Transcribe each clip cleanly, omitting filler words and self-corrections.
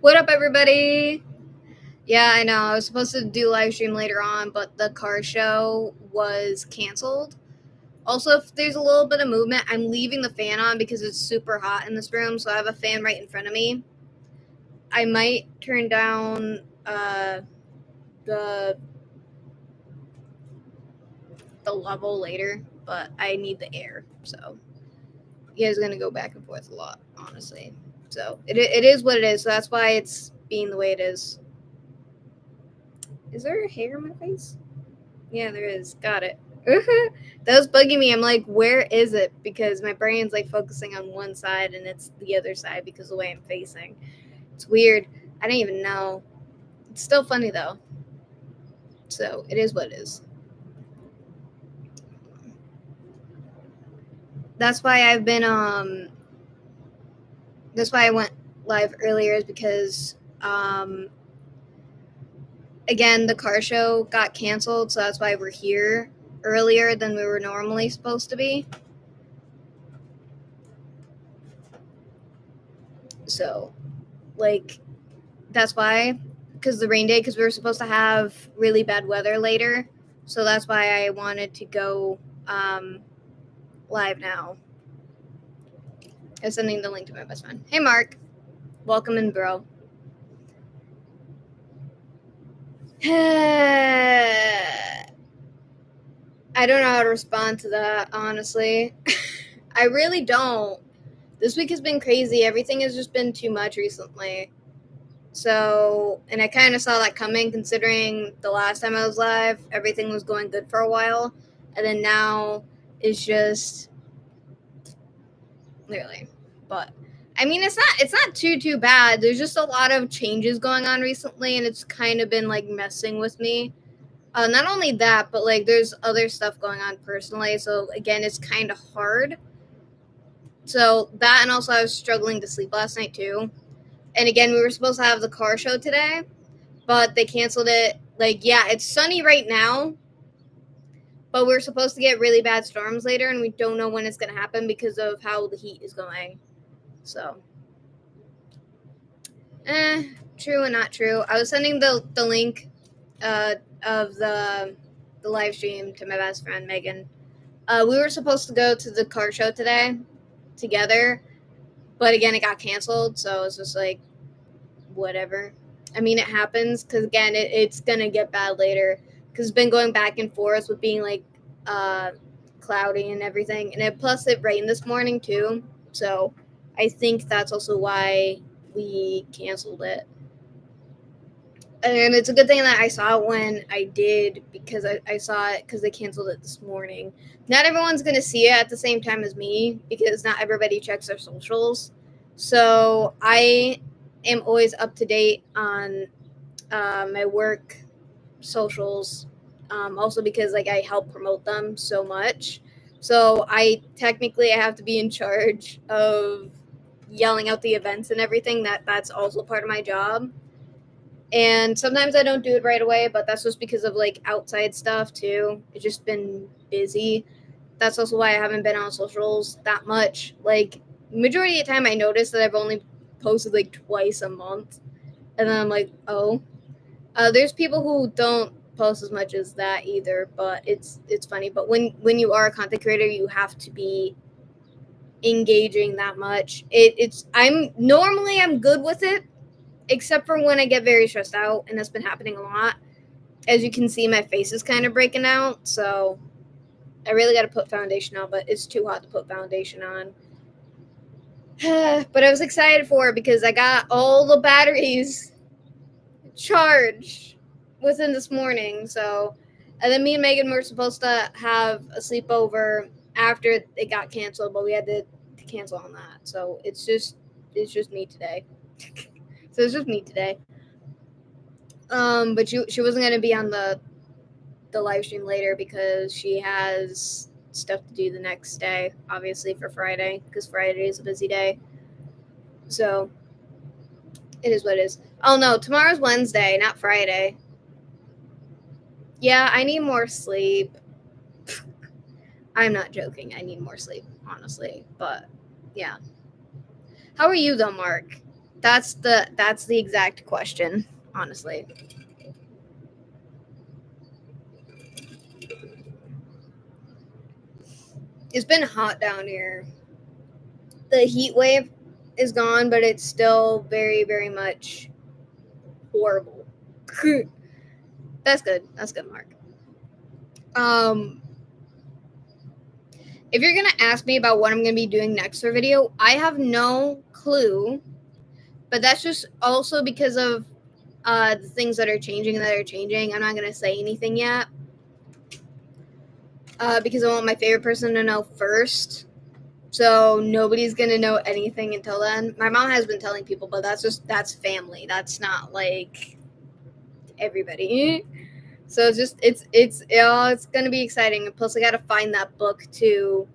What up, everybody? Yeah, I know. I was supposed to do live stream later on, but the car show was canceled. Also, if there's a little bit of movement, I'm leaving the fan on because it's super hot in this room, so I have a fan right in front of me. I might turn down the level later, but I need the air, so you guys are gonna go back and forth a lot, honestly. So it is what it is. So that's why it's being the way it is. Is there hair in my face? Yeah, there is. Got it. That was bugging me. I'm like, where is it? Because my brain's like focusing on one side and it's the other side because of the way I'm facing. It's weird. I don't even know. It's still funny though. So it is what it is. That's why I've been that's why I went live earlier, is because again, the car show got canceled, so that's why we're here earlier than we were normally supposed to be. So, like, that's why, because the rain day, because we were supposed to have really bad weather later. So that's why I wanted to go live now. I'm sending the link to my best friend. Hey, Mark. Welcome in, bro. I don't know how to respond to that, honestly. I really don't. This week has been crazy. Everything has just been too much recently. So, and I kind of saw that coming, considering the last time I was live, everything was going good for a while. And then now it's just literally. But I mean, it's not too bad. There's just a lot of changes going on recently, and it's kind of been like messing with me. Not only that, but like there's other stuff going on personally. So again, it's kind of hard. So that, and also I was struggling to sleep last night too. And again, we were supposed to have the car show today, but they canceled it. Like, yeah, it's sunny right now, but we're supposed to get really bad storms later, and we don't know when it's going to happen because of how the heat is going. So, true and not true. I was sending the link of the live stream to my best friend, Megan. We were supposed to go to the car show today together, but again, it got canceled, so it's just like, whatever. I mean, it happens because, again, it's going to get bad later because it's been going back and forth with being like cloudy and everything. And plus it rained this morning too. So I think that's also why we canceled it. And it's a good thing that I saw it when I did, because I saw it because they canceled it this morning. Not everyone's going to see it at the same time as me because not everybody checks their socials. So I am always up to date on my work socials, also because like I help promote them so much. So I have to be in charge of yelling out the events and everything. That's also part of my job. And sometimes I don't do it right away, but that's just because of like outside stuff too. It's just been busy. That's also why I haven't been on socials that much. Like, majority of the time I notice that I've only posted like twice a month. And then I'm like, oh. There's people who don't post as much as that either, but it's funny. But when you are a content creator, you have to be engaging that much. I'm good with it, except for when I get very stressed out, and that's been happening a lot. As you can see, my face is kind of breaking out, so I really got to put foundation on, but it's too hot to put foundation on. But I was excited for it because I got all the batteries charged within this morning. So, and then me and Megan were supposed to have a sleepover after it got canceled, but we had to cancel on that. So it's just me today. So it's just me today. But she wasn't gonna be on the live stream later because she has stuff to do the next day, obviously for Friday, because Friday is a busy day. So it is what it is. Oh no, tomorrow's Wednesday, not Friday. Yeah, I need more sleep. I'm not joking. I need more sleep, honestly. But yeah. How are you though, Mark? That's the exact question, honestly. It's been hot down here. The heat wave is gone, but it's still very, very much horrible. That's good. That's good, Mark. If you're gonna ask me about what I'm gonna be doing next for video, I have no clue. But that's just also because of the things that are changing. I'm not gonna say anything yet. Because I want my favorite person to know first. So nobody's gonna know anything until then. My mom has been telling people, but that's family. That's not like everybody. So it's gonna be exciting. Plus, I gotta find that book too.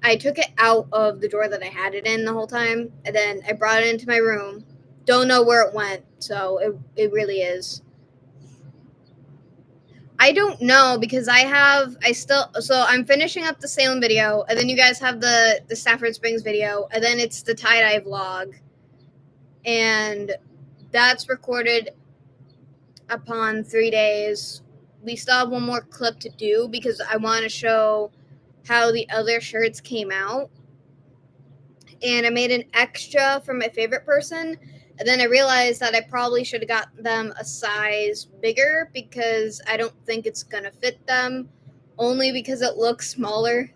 I took it out of the drawer that I had it in the whole time, and then I brought it into my room. Don't know where it went, so it really is. I don't know because I'm finishing up the Salem video, and then you guys have the Stafford Springs video, and then it's the tie-dye vlog, and that's recorded upon 3 days. We still have one more clip to do because I want to show how the other shirts came out, and I made an extra for my favorite person. And then I realized that I probably should have got them a size bigger because I don't think it's going to fit them, only because it looks smaller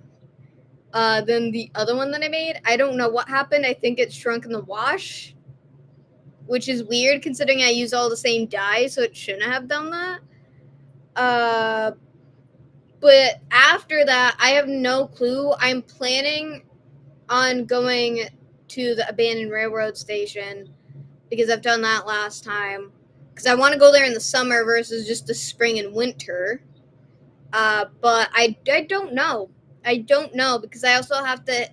than the other one that I made. I don't know what happened. I think it shrunk in the wash, which is weird considering I use all the same dye, so it shouldn't have done that. But after that, I have no clue. I'm planning on going to the abandoned railroad station because I've done that last time. Because I want to go there in the summer versus just the spring and winter. But I don't know. I don't know because I also have to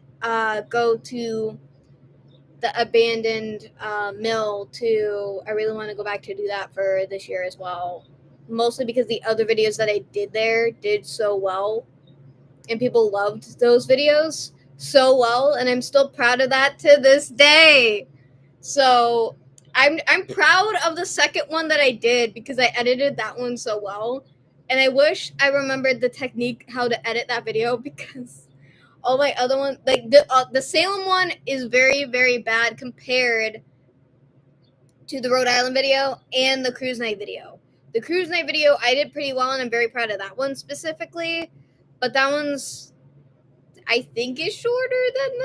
go to the abandoned mill too. I really want to go back to do that for this year as well. Mostly because the other videos that I did there did so well. And people loved those videos so well. And I'm still proud of that to this day. So I'm proud of the second one that I did because I edited that one so well. And I wish I remembered the technique how to edit that video because all my other ones, like the Salem one, is very, very bad compared to the Rhode Island video and the cruise night video. The cruise night video I did pretty well, and I'm very proud of that one specifically. But that one's, I think, is shorter than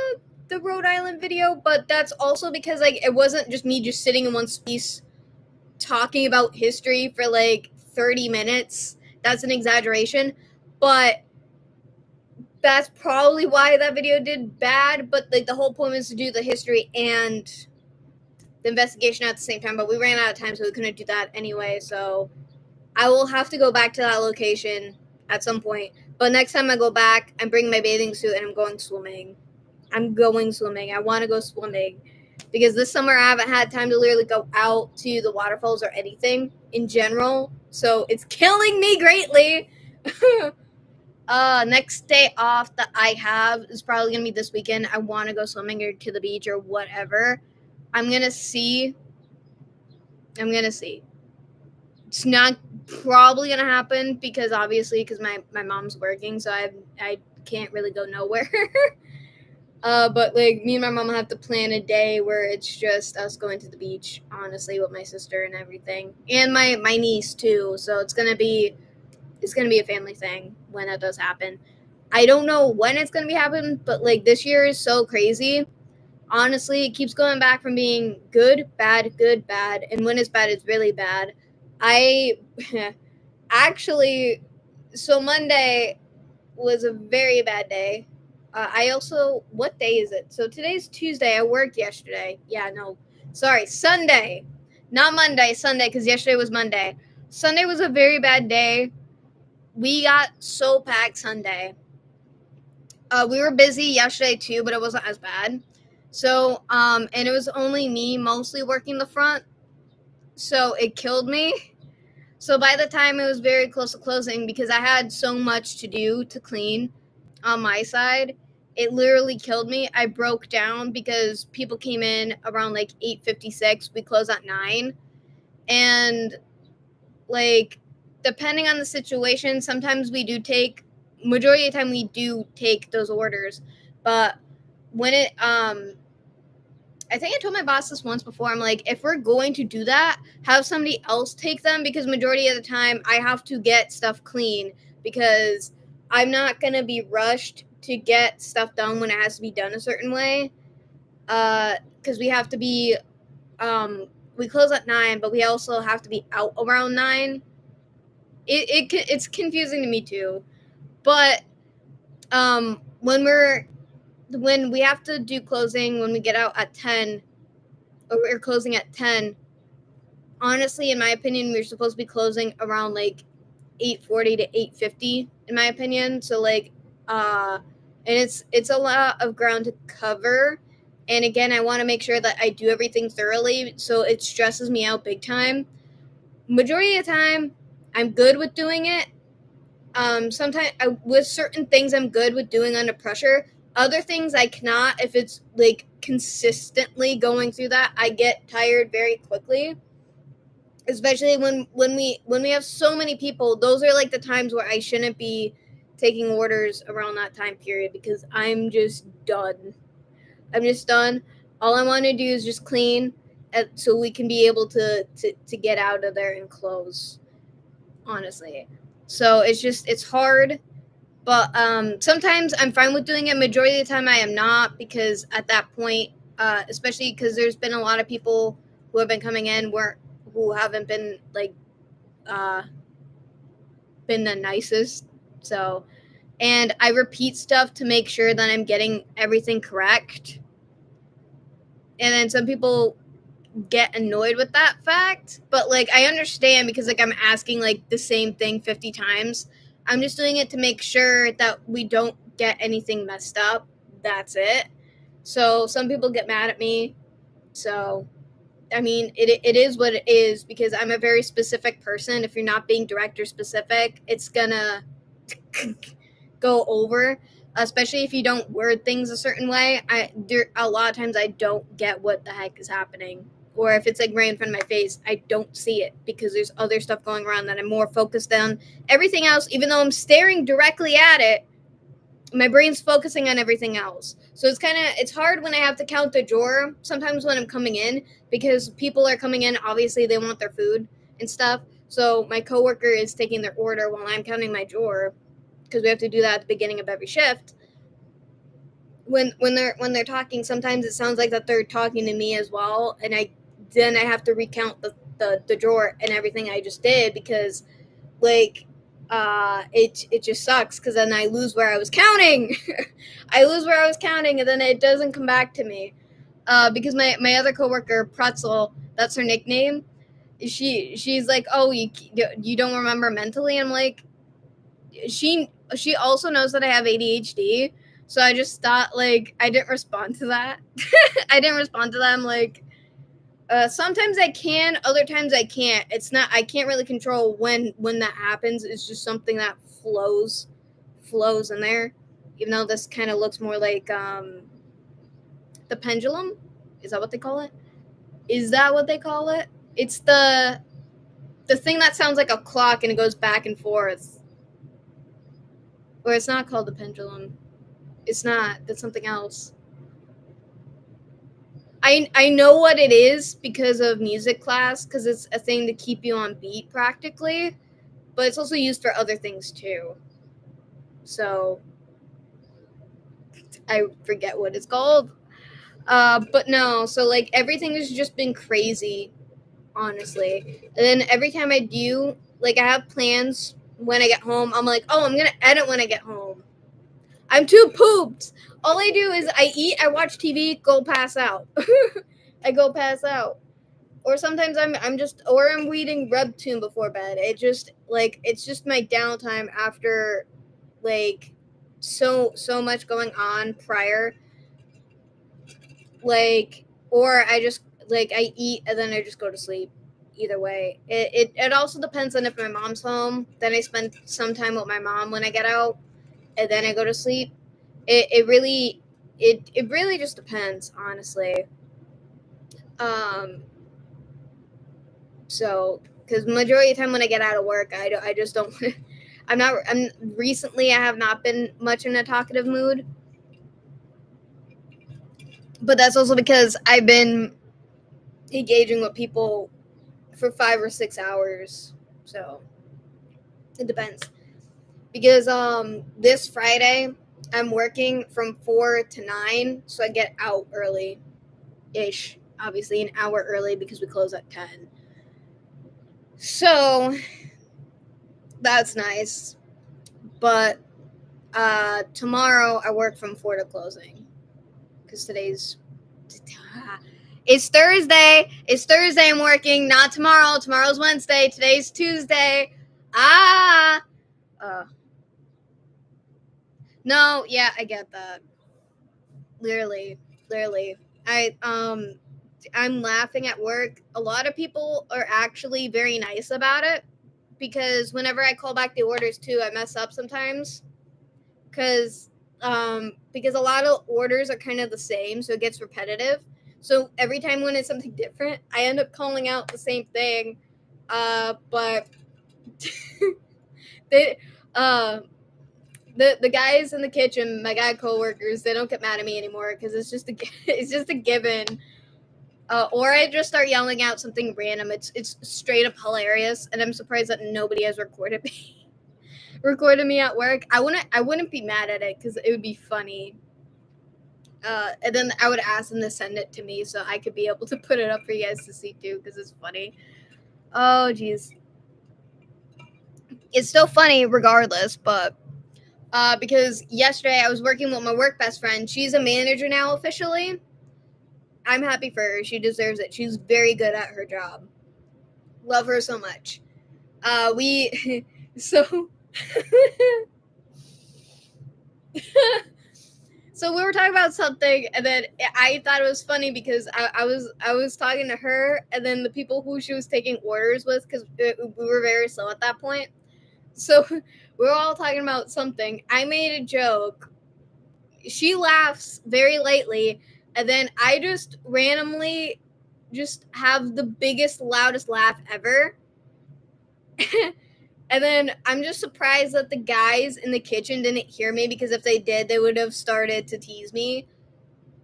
the Rhode Island video, but that's also because like it wasn't just me just sitting in one space talking about history for like 30 minutes. That's an exaggeration, but that's probably why that video did bad. But like the whole point was to do the history and the investigation at the same time, but we ran out of time, so we couldn't do that anyway. So I will have to go back to that location at some point. But next time I go back, I'm bringing my bathing suit and I'm going swimming. I want to go swimming because this summer I haven't had time to literally go out to the waterfalls or anything in general. So it's killing me greatly. Next day off that I have is probably going to be this weekend. I want to go swimming or to the beach or whatever. I'm going to see. It's not probably going to happen because obviously because my mom's working, so I can't really go nowhere. But like me and my mom have to plan a day where it's just us going to the beach, honestly, with my sister and everything, and my niece too. So it's gonna be a family thing when that does happen. I don't know when it's gonna be happening, but like this year is so crazy. Honestly, it keeps going back from being good, bad, and when it's bad, it's really bad. I actually, so Monday was a very bad day. What day is it? So today's Tuesday. I worked yesterday. Yeah, no, sorry, Sunday, not Monday, Sunday, because yesterday was Monday. Sunday was a very bad day. We got so packed Sunday. We were busy yesterday too, but it wasn't as bad. So, and it was only me mostly working the front. So it killed me. So by the time it was very close to closing, because I had so much to do to clean on my side, it literally killed me. I broke down because people came in around like 8:56. We close at 9. And like depending on the situation, sometimes we do take majority of the time we do take those orders. But when it I think I told my boss this once before. I'm like, if we're going to do that, have somebody else take them, because majority of the time I have to get stuff clean, because I'm not going to be rushed to get stuff done when it has to be done a certain way. Because we have to be, we close at 9, but we also have to be out around 9. It's confusing to me too. But when we have to do closing, when we get out at 10, or we're closing at 10, honestly, in my opinion, we're supposed to be closing around like 8:40 to 8:50, in my opinion. So like, and it's a lot of ground to cover. And again, I want to make sure that I do everything thoroughly, so it stresses me out big time. Majority of the time, I'm good with doing it. Sometimes with certain things, I'm good with doing under pressure. Other things I cannot. If it's like consistently going through that, I get tired very quickly. Especially when we have so many people. Those are like the times where I shouldn't be taking orders around that time period, because I'm just done. I'm just done. All I want to do is just clean, so we can be able to get out of there and close, honestly. So it's hard, but sometimes I'm fine with doing it. Majority of the time I am not, because at that point, especially because there's been a lot of people who have been coming in who haven't been like been the nicest. So, and I repeat stuff to make sure that I'm getting everything correct. And then some people get annoyed with that fact, but like I understand, because like I'm asking like the same thing 50 times. I'm just doing it to make sure that we don't get anything messed up. That's it. So some people get mad at me. So I mean, it is what it is, because I'm a very specific person. If you're not being director specific, it's gonna go over, especially if you don't word things a certain way. There a lot of times I don't get what the heck is happening, or if it's like right in front of my face, I don't see it, because there's other stuff going around that I'm more focused on. Everything else, even though I'm staring directly at it, my brain's focusing on everything else. So it's hard when I have to count the drawer sometimes when I'm coming in, because people are coming in, obviously they want their food and stuff. So my coworker is taking their order while I'm counting my drawer, because we have to do that at the beginning of every shift. When they're talking, sometimes it sounds like that they're talking to me as well, and I have to recount the drawer and everything I just did, because like it just sucks, because then I lose where I was counting. I lose where I was counting, and then it doesn't come back to me, because my other coworker, Pretzel, that's her nickname. She's like, oh, you don't remember mentally. I'm like, she also knows that I have ADHD, so I just thought, like, I didn't respond to that. I didn't respond to that. I'm like, sometimes I can, other times I can't. I can't really control when that happens. It's just something that flows in there. Even though this kind of looks more like the pendulum. Is that what they call it? Is that what they call it? It's the thing that sounds like a clock and it goes back and forth. Or it's not called the pendulum. It's not. That's something else. I know what it is because of music class, because it's a thing to keep you on beat practically, but it's also used for other things too. So I forget what it's called. But no, so like everything has just been crazy, honestly. And then every time I do, like I have plans when I get home, I'm like, oh, I'm gonna edit when I get home. I'm too pooped. All I do is I eat, I watch TV, go pass out. I go pass out. Or sometimes I'm reading Webtoon before bed. It's just my downtime after like so much going on prior. Like, or I just I eat and then I just go to sleep. Either way, it also depends on if my mom's home. Then I spend some time with my mom when I get out, and then I go to sleep. It really it really just depends, honestly. So because majority of the time when I get out of work, I just don't. I'm recently I have not been much in a talkative mood, but that's also because I've been engaging with people for 5 or 6 hours. So it depends. Because this Friday I'm working from 4 to 9, so I get out early ish. Obviously an hour early because we close at 10. So that's nice. But tomorrow I work from 4 to closing. Because today's it's Thursday. It's Thursday I'm working, not tomorrow. Tomorrow's Wednesday. Today's Tuesday. Ah. No, yeah, I get that. Literally. I'm laughing at work. A lot of people are actually very nice about it because whenever I call back the orders too, I mess up sometimes. Because a lot of orders are kind of the same, so it gets repetitive. So every time when it's something different, I end up calling out the same thing. But they the guys in the kitchen, my guy coworkers, they don't get mad at me anymore because it's just a given. Or I just start yelling out something random. It's straight up hilarious, and I'm surprised that nobody has recorded me at work. I wouldn't be mad at it because it would be funny. And then I would ask them to send it to me so I could be able to put it up for you guys to see too because it's funny. Oh jeez, it's still funny regardless, but because yesterday I was working with my work best friend. She's a manager now officially. I'm happy for her. She deserves it. She's very good at her job. Love her so much. We so so we were talking about something, and then I thought it was funny because I was talking to her, and then the people who she was taking orders with, because we were very slow at that point. So we were all talking about something. I made a joke. She laughs very lightly, and then I just randomly just have the biggest, loudest laugh ever. And then I'm just surprised that the guys in the kitchen didn't hear me, because if they did, they would have started to tease me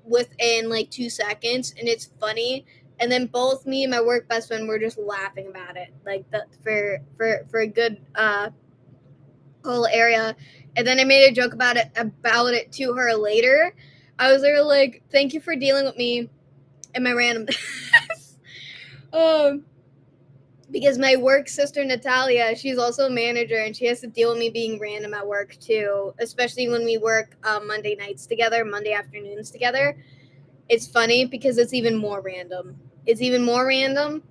within like 2 seconds. And it's funny. And then both me and my work best friend were just laughing about it, like for a good whole area. And then I made a joke about it to her later. I was there like, "Thank you for dealing with me and my randomness." Because my work sister Natalia, she's also a manager, and she has to deal with me being random at work too, especially when we work Monday nights together, Monday afternoons together. It's funny because it's even more random.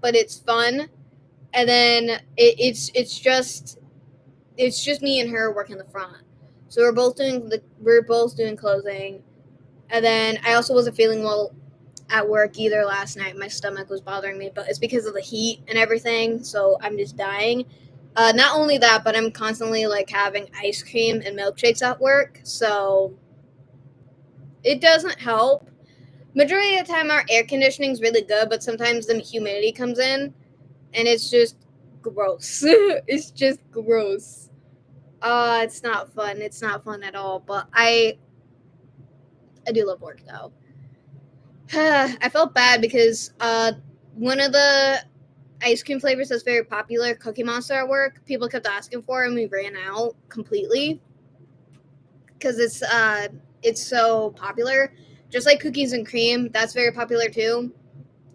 But it's fun. And then it's just me and her working the front. So we're both doing closing. And then I also wasn't feeling well at work either last night. My stomach was bothering me, but it's because of the heat and everything, so I'm just dying. Not only that, but I'm constantly like having ice cream and milkshakes at work, so it doesn't help. Majority of the time our air conditioning is really good, but sometimes the humidity comes in and it's just gross. It's just gross. It's not fun. It's not fun at all, but I do love work though. I felt bad because one of the ice cream flavors that's very popular, Cookie Monster at work, people kept asking for, and we ran out completely because it's so popular. Just like cookies and cream, that's very popular too.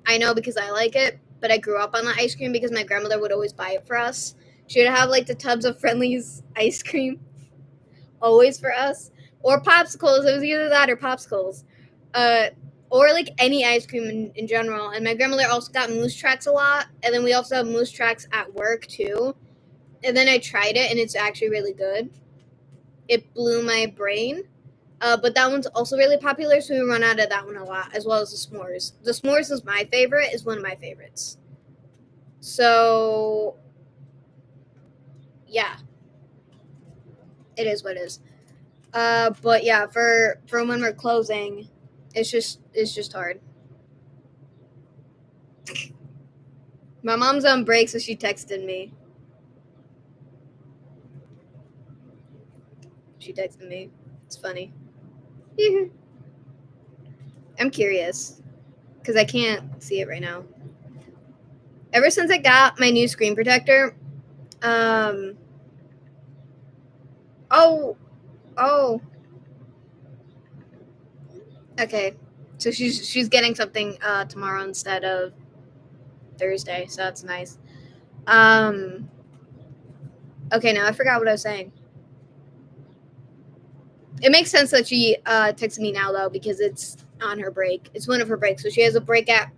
I know because I like it, but I grew up on the ice cream because my grandmother would always buy it for us. She would have like the tubs of Friendly's ice cream always for us, or popsicles. It was either that or popsicles, uh, or like any ice cream in general. And my grandmother also got moose tracks a lot, and then we also have moose tracks at work too. And then I tried it, and it's actually really good. It blew my brain. But that one's also really popular, so we run out of that one a lot, as well as the s'mores. The s'mores is my favorite, is one of my favorites. So, yeah, it is what it is. But yeah, for when we're closing, it's just hard. My mom's on break, so she texted me. It's funny. I'm curious because I can't see it right now. Ever since I got my new screen protector, oh, okay. So she's getting something tomorrow instead of Thursday, so that's nice. Okay, now I forgot what I was saying. It makes sense that she texted me now though because it's on her break. It's one of her breaks, so she has a break at.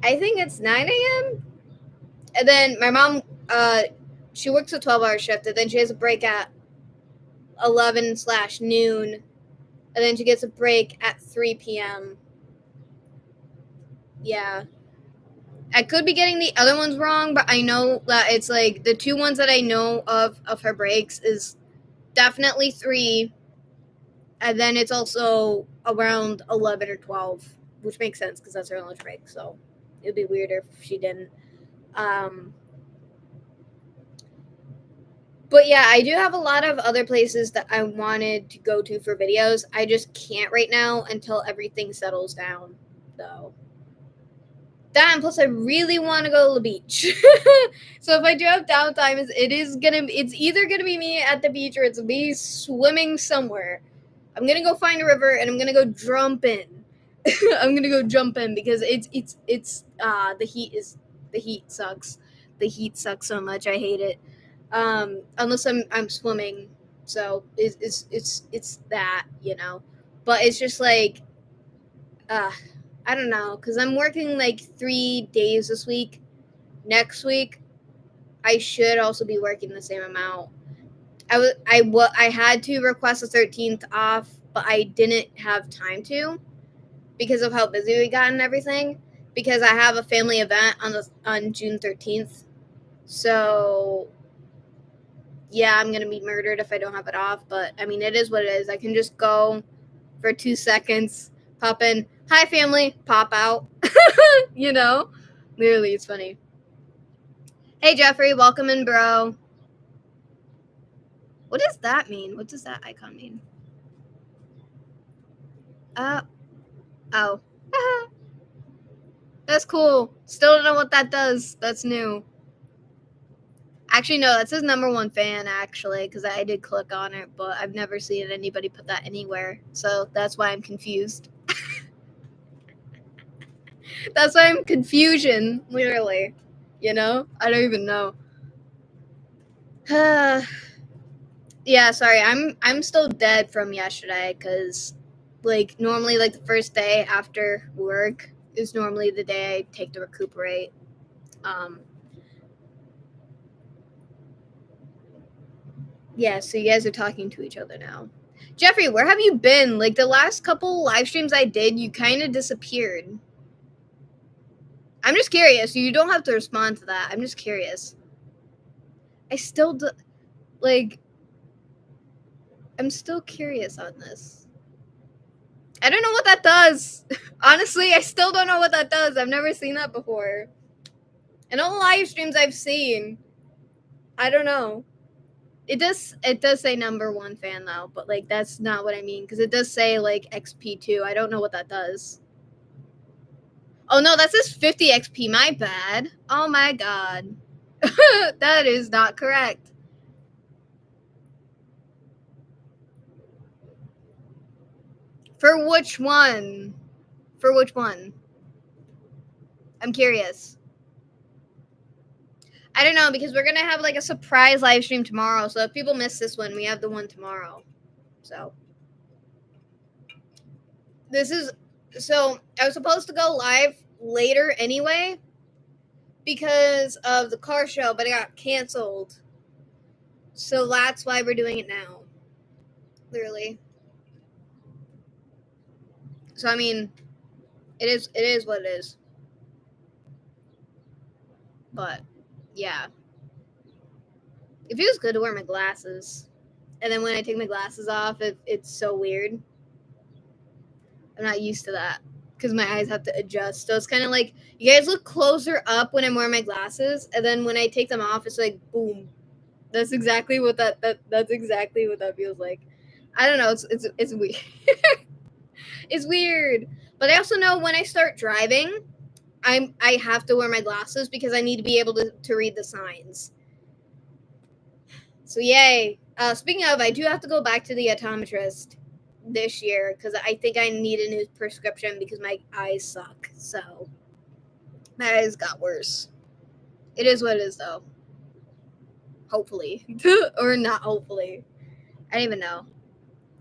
I think it's 9 a.m. And then my mom, she works a 12-hour shift, and then she has a break at 11/noon, and then she gets a break at 3 p.m. Yeah. I could be getting the other ones wrong, but I know that it's like the two ones that I know of her breaks is definitely 3, and then it's also around 11 or 12, which makes sense because that's her lunch break. So it'd be weirder if she didn't. But yeah, I do have a lot of other places that I wanted to go to for videos. I just can't right now until everything settles down, though. That and plus I really want to go to the beach. So if I do have downtime, it's either gonna be me at the beach or it's me swimming somewhere. I'm gonna go find a river and I'm gonna go jump in. I'm gonna go jump in because the heat sucks. The heat sucks so much. I hate it. Unless I'm swimming, so it's that, you know. But it's just like, I don't know, because I'm working like 3 days this week. Next week, I should also be working the same amount. I had to request the 13th off, but I didn't have time to because of how busy we got and everything. Because I have a family event on June 13th, so yeah, I'm gonna be murdered if I don't have it off. But I mean, it is what it is. I can just go for 2 seconds, pop in, hi family, pop out. You know, literally, it's funny. Hey Jeffrey, welcome in, bro. What does that mean? What does that icon mean? Oh, that's cool. Still don't know what that does. That's new. Actually, no, that says #1 fan, actually, because I did click on it, but I've never seen anybody put that anywhere. So that's why I'm confused. That's why I'm confusion, literally. You know? I don't even know. Yeah, sorry. I'm still dead from yesterday because like normally like the first day after work is normally the day I take to recuperate. Yeah, so you guys are talking to each other now. Jeffrey, where have you been? Like the last couple live streams I did, you kind of disappeared. I'm just curious. You don't have to respond to that. I'm just curious. I still do, like I'm still curious on this. I don't know what that does. Honestly, I still don't know what that does. I've never seen that before. And all the live streams I've seen, I don't know. It does say #1 fan though, but like that's not what I mean because it does say like XP2. I don't know what that does. Oh no, that says 50 XP. My bad. Oh my god. That is not correct. For which one? For which one? I'm curious. I don't know because we're gonna have like a surprise live stream tomorrow. So if people miss this one, we have the one tomorrow. So I was supposed to go live later anyway because of the car show, but it got canceled. So that's why we're doing it now. Literally. So I mean, it is what it is. But yeah. It feels good to wear my glasses. And then when I take my glasses off, it's so weird. I'm not used to that because my eyes have to adjust. So it's kind of like you guys look closer up when I'm wearing my glasses, and then when I take them off, it's like boom. That's exactly what that's exactly what that feels like. I don't know. It's weird. It's weird. But I also know when I start driving, I have to wear my glasses because I need to be able to read the signs. So yay. Speaking of, I do have to go back to the optometrist this year because I think I need a new prescription because my eyes suck. So my eyes got worse. It is what it is, though. Hopefully, or not. Hopefully, I don't even know.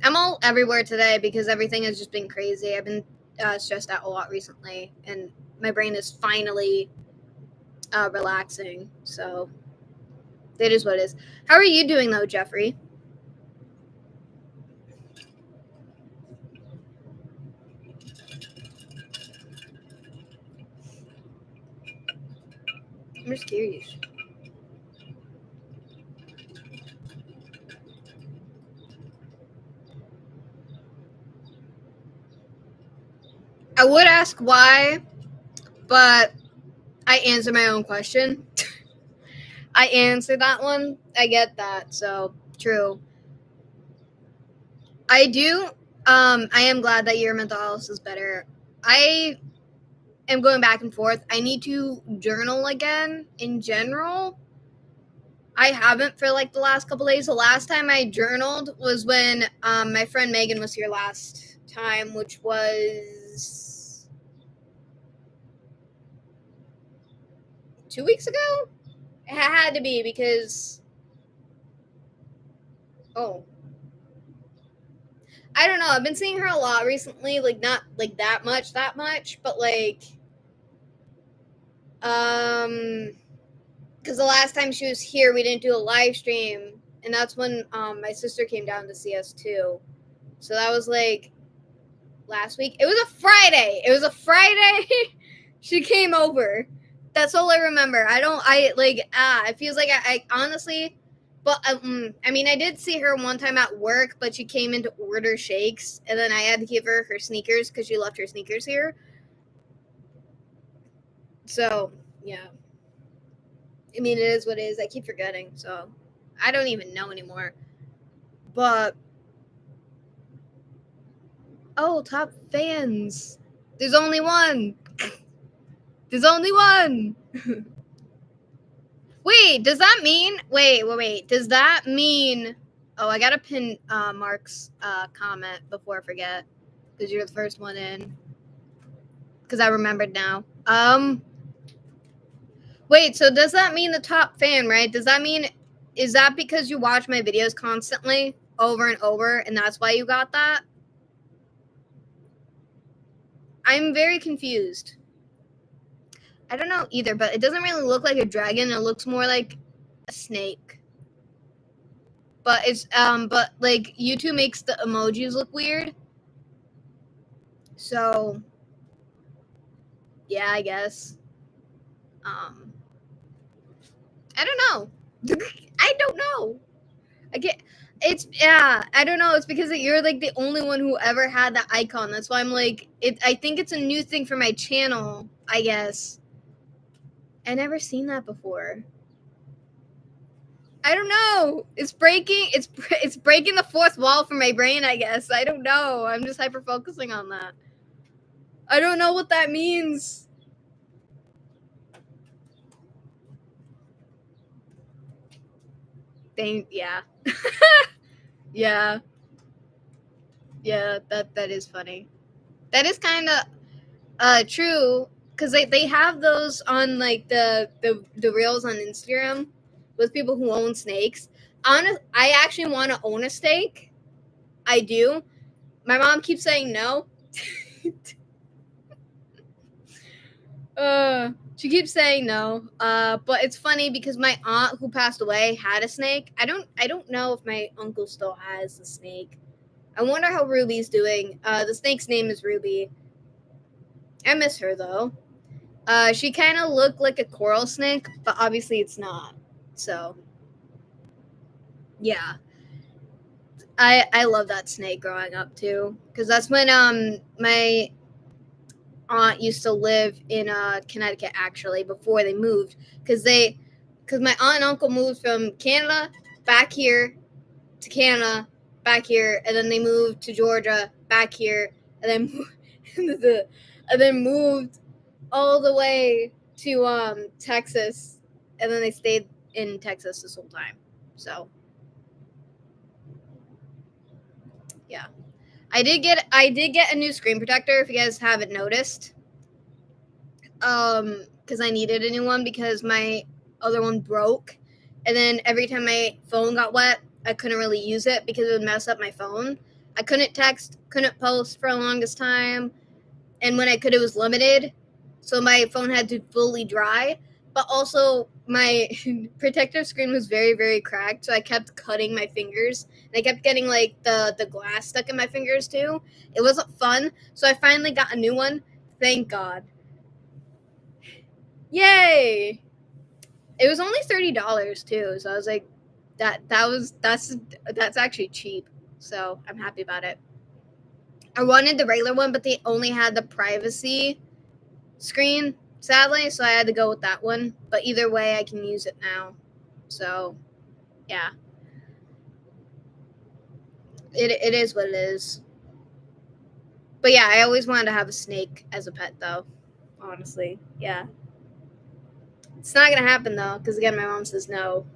I'm all everywhere today because everything has just been crazy. I've been stressed out a lot recently, and my brain is finally relaxing. So it is what it is. How are you doing, though, Jeffrey? I'm just curious. I would ask why, but I answer my own question. I answered that one. I get that. So true. I do. I am glad that your mental health is better. I am going back and forth. I need to journal again in general. I haven't for like the last couple days. The last time I journaled was when my friend Megan was here last time, which was 2 weeks ago. It had to be because oh, I don't know. I've been seeing her a lot recently. Like not like that much, but like because the last time she was here, we didn't do a live stream, and that's when my sister came down to see us too. So that was like last week. It was a Friday. It was a Friday. She came over. That's all I remember. I don't. I like. It feels like I honestly. But I mean, I did see her one time at work, but she came in to order shakes, and then I had to give her sneakers because she left her sneakers here. So yeah. I mean, it is what it is. I keep forgetting, so I don't even know anymore. But oh, top fans. There's only one. There's only one. Wait, does that mean? Wait. Does that mean? Oh, I gotta pin Mark's comment before I forget because you're the first one in. Because I remembered now. Wait. So does that mean the top fan? Right? Does that mean? Is that because you watch my videos constantly over and over, and that's why you got that? I'm very confused. I don't know either, but it doesn't really look like a dragon. It looks more like a snake. But it's but like YouTube makes the emojis look weird. So yeah, I guess. Um I don't know. I don't know. I get it's yeah, I don't know. It's because you're like the only one who ever had that icon. That's why I'm like it I think it's a new thing for my channel, I guess. I never seen that before. I don't know. It's breaking. It's breaking the fourth wall for my brain. I guess I don't know. I'm just hyper focusing on that. I don't know what that means. Yeah, yeah, yeah. That is funny. That is kind of true because they have those on like the reels on Instagram with people who own snakes. I actually want to own a snake. I do. My mom keeps saying no. She keeps saying no. But it's funny because my aunt who passed away had a snake. I don't know if my uncle still has the snake. I wonder how Ruby's doing. The snake's name is Ruby. I miss her though. She kind of looked like a coral snake, but obviously it's not. So Yeah. I love that snake growing up too, because that's when my aunt used to live in Connecticut actually before they moved, because my aunt and uncle moved from Canada back here to Canada back here, and then they moved to Georgia back here, and then and then moved all the way to Texas, and then they stayed in Texas this whole time. So yeah. I did get a new screen protector, if you guys haven't noticed. Because I needed a new one because my other one broke. And then every time my phone got wet, I couldn't really use it because it would mess up my phone. I couldn't text, couldn't post for the longest time. And when I could, it was limited. So my phone had to fully dry. But also, my protective screen was very, very cracked. So I kept cutting my fingers. And I kept getting, like, the glass stuck in my fingers, too. It wasn't fun. So I finally got a new one. Thank God. Yay! It was only $30, too. So I was like, that's actually cheap. So I'm happy about it. I wanted the regular one, but they only had the privacy screen, sadly, so I had to go with that one. But either way, I can use it now. So, yeah. It is what it is. But yeah, I always wanted to have a snake as a pet, though. Honestly, yeah. It's not gonna happen though, because again, my mom says no.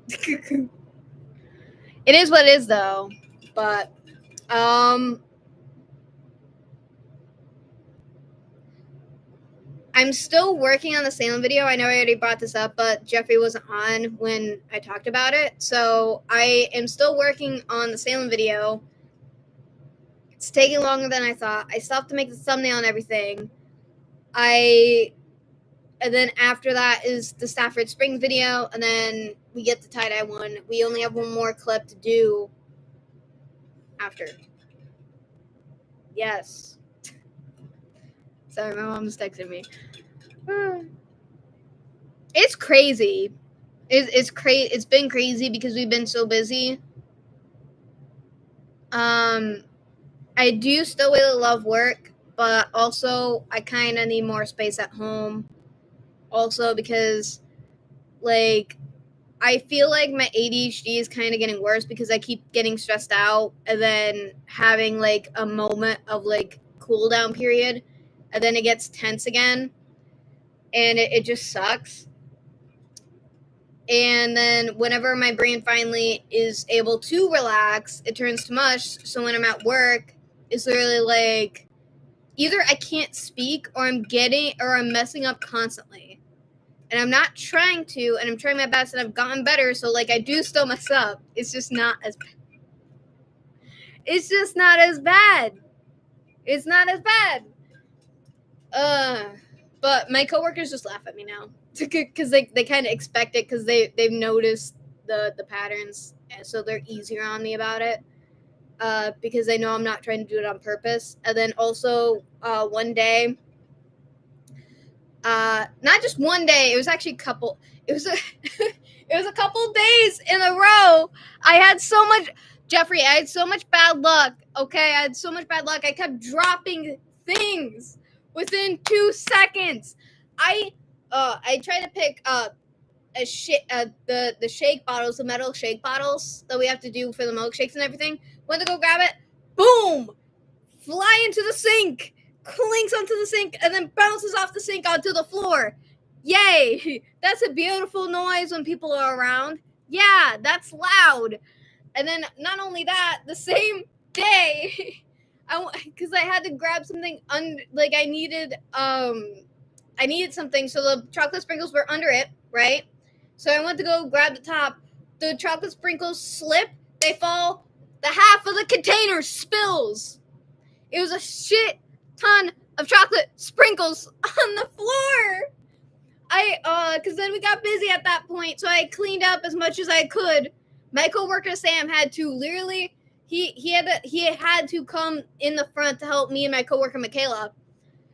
It is what it is, though. But I'm still working on the Salem video. I know I already brought this up, but Jeffrey wasn't on when I talked about it. So I am still working on the Salem video. It's taking longer than I thought. I still have to make the thumbnail and everything. And then after that is the Stafford Springs video, and then we get the tie-dye one. We only have one more clip to do after. Yes. Sorry, my mom's texting me. It's crazy. It's been crazy because we've been so busy. I do still really love work, but also I kind of need more space at home. Also because, like, I feel like my ADHD is kind of getting worse because I keep getting stressed out and then having, like, a moment of, like, cool down period, and then it gets tense again, and it just sucks. And then whenever my brain finally is able to relax, it turns to mush. So when I'm at work, it's literally like either I can't speak or I'm messing up constantly. And I'm not trying to, and I'm trying my best, and I've gotten better. So, like, I do still mess up. It's just not as bad. It's just not as bad. It's not as bad. But my coworkers just laugh at me now because they kind of expect it because they've noticed the patterns, and so they're easier on me about it. Because they know I'm not trying to do it on purpose. And then also one day, not just one day, it was actually a couple. It was a couple days in a row. I had so much bad luck. Okay, I had so much bad luck. I kept dropping things within 2 seconds. I tried to pick the shake bottles, the metal shake bottles that we have to do for the milkshakes and everything. Went to go grab it, boom, fly into the sink, clinks onto the sink, and then bounces off the sink onto the floor. Yay! That's a beautiful noise when people are around. Yeah, that's loud. And then not only that, the same day, because I had to grab something I needed something, so the chocolate sprinkles were under it, right? So I went to go grab the top. The chocolate sprinkles slip. They fall. The half of the container spills. It was a shit ton of chocolate sprinkles on the floor. Because then we got busy at that point, so I cleaned up as much as I could. My coworker Sam had to literally, he had to come in the front to help me and my coworker Michaela.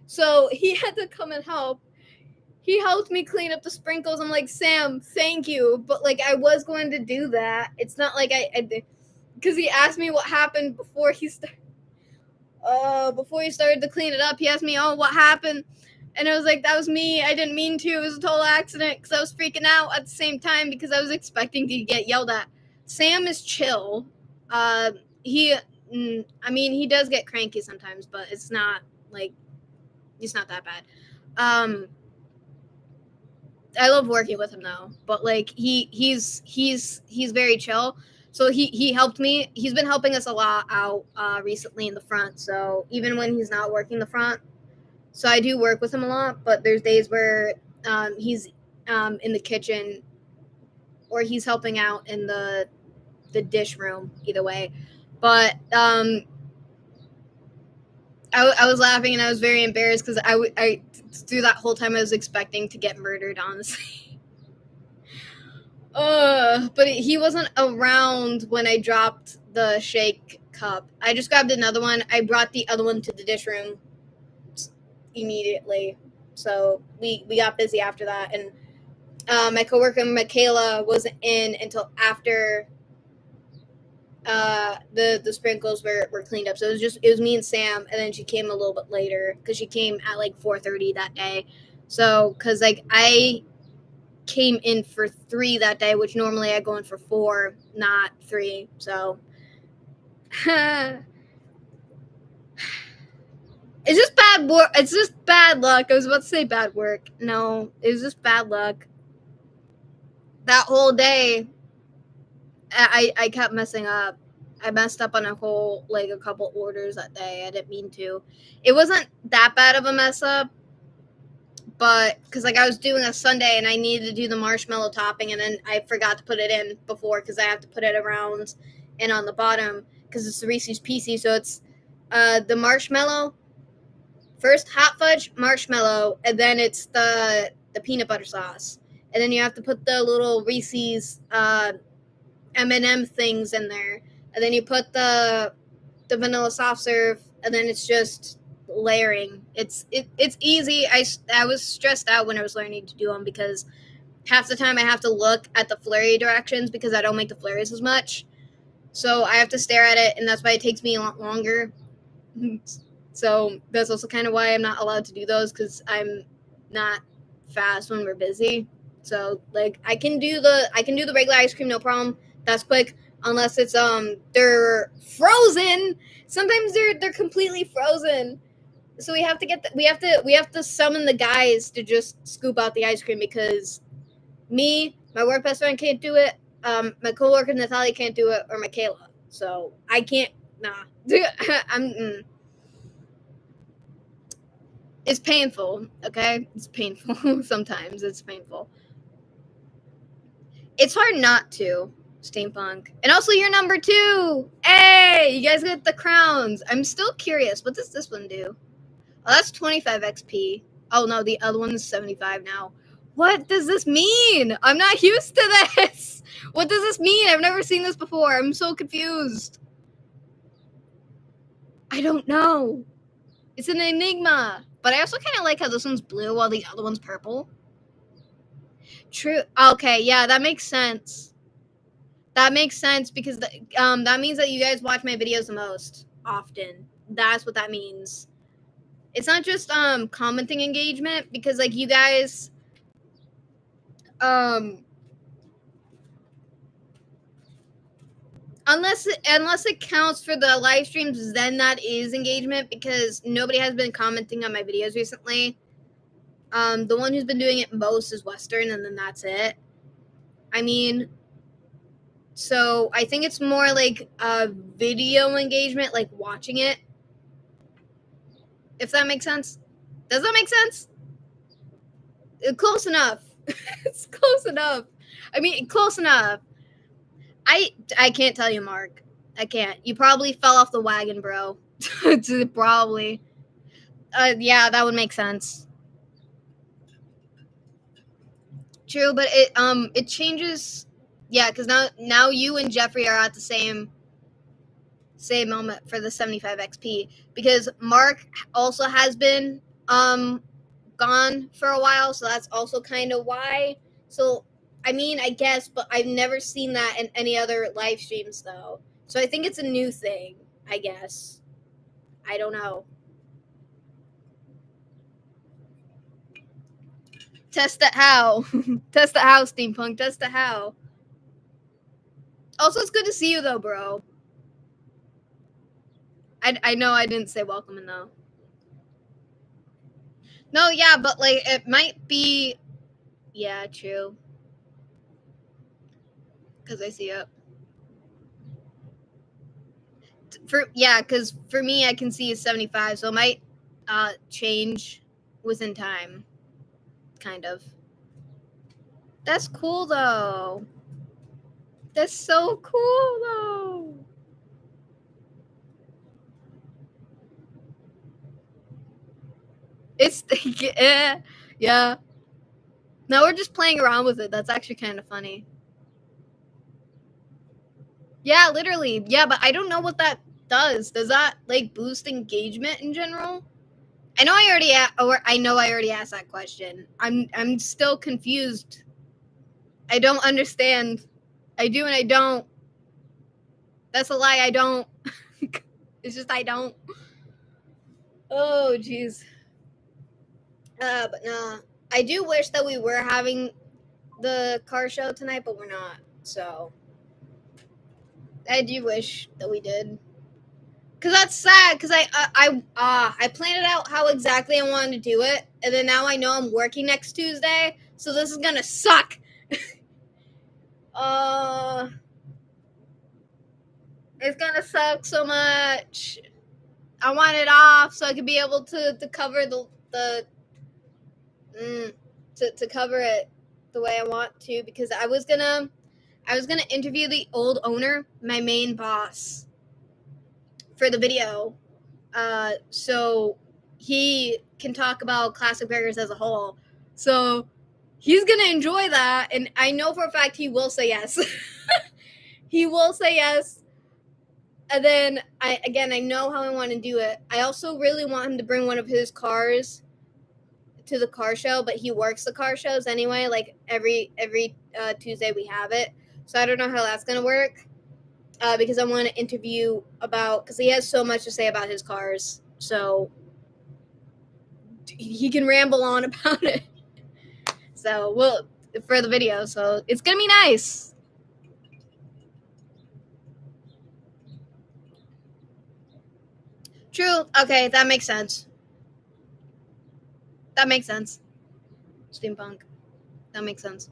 So he had to come and help. he helped me clean up the sprinkles. I'm like, Sam, thank you, but like I was going to do that. It's not like I because he asked me what happened before he started to clean it up. He asked me, "Oh, what happened?" And I was like, "That was me. I didn't mean to. It was a total accident." Because I was freaking out at the same time because I was expecting to get yelled at. Sam is chill. He, I mean, he does get cranky sometimes, but it's not like it's not that bad. I love working with him though, but like he's very chill. So he helped me. He's been helping us a lot out recently in the front. So even when he's not working the front, so I do work with him a lot. But there's days where he's in the kitchen or he's helping out in the dish room. Either way, but I was laughing and I was very embarrassed because I through that whole time I was expecting to get murdered. Honestly. But he wasn't around when I dropped the shake cup. I just grabbed another one. I brought the other one to the dish room immediately. So we got busy after that. And my coworker Michaela wasn't in until after the sprinkles were cleaned up. So it was me and Sam, and then she came a little bit later because she came at like 4:30 that day. So because like I came in for 3 that day, which normally I go in for 4, not 3. So it's just bad work. It's just bad luck. I was about to say bad work. No, it was just bad luck. That whole day, I kept messing up. I messed up on a couple orders that day. I didn't mean to. It wasn't that bad of a mess up, but because like I was doing a sundae and I needed to do the marshmallow topping, and then I forgot to put it in before because I have to put it around and on the bottom because it's the Reese's Pieces. So it's the marshmallow, first hot fudge marshmallow, and then it's the peanut butter sauce, and then you have to put the little Reese's M&M things in there, and then you put the vanilla soft serve, and then it's just layering. It's easy. I was stressed out when I was learning to do them because half the time I have to look at the flurry directions because I don't make the flurries as much. So I have to stare at it, and that's why it takes me a lot longer. So that's also kind of why I'm not allowed to do those because I'm not fast when we're busy. So like I can do the regular ice cream, no problem. That's quick. Unless it's they're frozen. Sometimes they're completely frozen. So we have to summon the guys to just scoop out the ice cream because me, my work best friend can't do it. My coworker Natalia can't do it, or Michaela. So I can't. Nah, It's painful. Okay, it's painful. Sometimes it's painful. It's hard not to. Steampunk. And also you're number 2. Hey, you guys get the crowns. I'm still curious. What does this one do? Oh, that's 25 XP. Oh no, the other one is 75 now. What does this mean? I'm not used to this. What does this mean? I've never seen this before. I'm so confused. I don't know. It's an enigma. But I also kind of like how this one's blue while the other one's purple. True. Okay, yeah, that makes sense. That makes sense because that means that you guys watch my videos the most often. That's what that means. It's not just commenting engagement because like you guys unless it counts for the live streams, then that is engagement because nobody has been commenting on my videos recently. The one who's been doing it most is Western, and then that's it. I mean, so I think it's more like a video engagement, like watching it. If that makes sense. Does that make sense? Close enough. It's close enough. I mean, close enough. I can't tell you, Mark. I can't. You probably fell off the wagon, bro. Probably. Yeah, that would make sense. True, but it changes. Yeah, because now you and Jeffrey are at the same moment for the 75 XP because Mark also has been gone for a while, so that's also kind of why. So, I mean, I guess, but I've never seen that in any other live streams, though. So I think it's a new thing, I guess. I don't know. Test it how. Test it how, Steampunk. Test it how. Also, it's good to see you, though, bro. I know I didn't say welcome in, though. No, yeah, but, like, it might be... Yeah, true. Because I see it. Because for me, I can see it's 75, so it might change within time. Kind of. That's cool, though. That's so cool, though. It's yeah. No, we're just playing around with it. That's actually kind of funny. Yeah, literally. Yeah, but I don't know what that does. Does that like boost engagement in general? I know I already asked that question. I'm still confused. I don't understand. I do and I don't. That's a lie. I don't. It's just I don't. Oh, jeez. But no, I do wish that we were having the car show tonight, but we're not. So I do wish that we did. Cause that's sad. Cause I planned it out how exactly I wanted to do it, and then now I know I'm working next Tuesday, so this is gonna suck. It's gonna suck so much. I want it off so I could be able to cover to cover it the way I want to, because I was gonna interview the old owner, my main boss, for the video, so he can talk about classic burgers as a whole. So he's gonna enjoy that, and I know for a fact he will say yes. He will say yes. And then I know how I want to do it. I also really want him to bring one of his cars to the car show, but he works the car shows anyway. Like every Tuesday we have it, so I don't know how that's gonna work. Because I want to interview because he has so much to say about his cars, so he can ramble on about it. So for the video, so it's gonna be nice. True. Okay, that makes sense. That makes sense. Steampunk. That makes sense.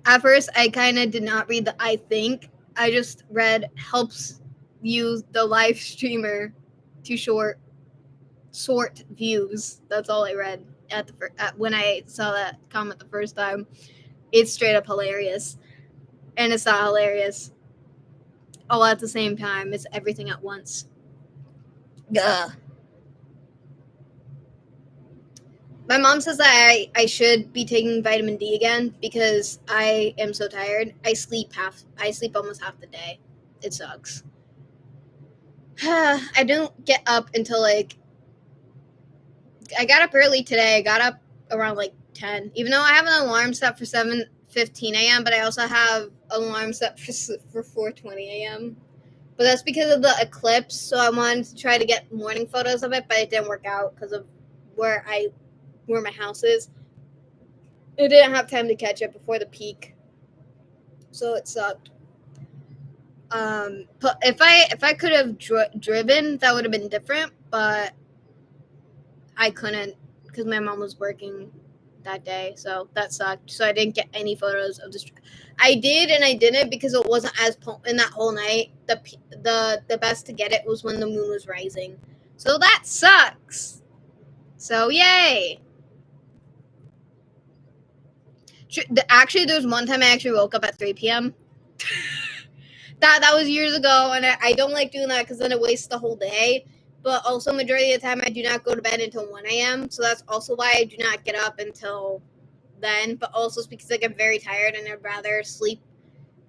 At first, I kind of did not read the I think. I just read helps you, the live streamer, to sort views. That's all I read when I saw that comment the first time. It's straight up hilarious. And it's not hilarious all at the same time. It's everything at once. Ugh. My mom says that I should be taking vitamin D again because I am so tired. I sleep almost half the day. It sucks. I don't get up until I got up early today. I got up around 10, even though I have an alarm set for 7:15 a.m., but I also have an alarm set for 4:20 a.m. But that's because of the eclipse, so I wanted to try to get morning photos of it, but it didn't work out because of where my house is. I didn't have time to catch it before the peak, so it sucked. But if I could have driven, that would have been different, but I couldn't because my mom was working that day, so that sucked. So I didn't get any photos of this. I did and I didn't because it wasn't as in that whole night. The best to get it was when the moon was rising, so that sucks. So yay! Actually, there was one time I actually woke up at 3 p.m. that was years ago, and I don't like doing that because then it wastes the whole day. But also, majority of the time, I do not go to bed until 1 a.m. So that's also why I do not get up until then. But also it's because I'm very tired and I'd rather sleep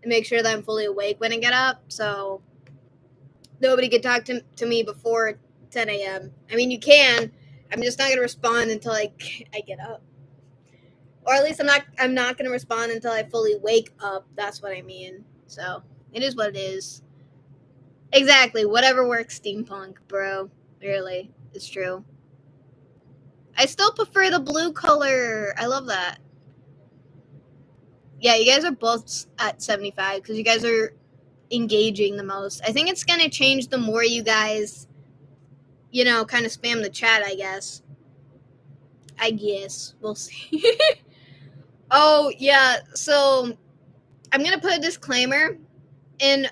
and make sure that I'm fully awake when I get up. So nobody could talk to me before 10 a.m. I mean, you can. I'm just not gonna respond until I get up, or at least I'm not gonna respond until I fully wake up. That's what I mean. So it is what it is. Exactly. Whatever works, steampunk, bro. Really, it's true. I still prefer the blue color. I love that. Yeah, you guys are both at 75 because you guys are engaging the most. I think it's gonna change the more you guys, kind of spam the chat. I guess we'll see. Oh yeah, so I'm gonna put a disclaimer in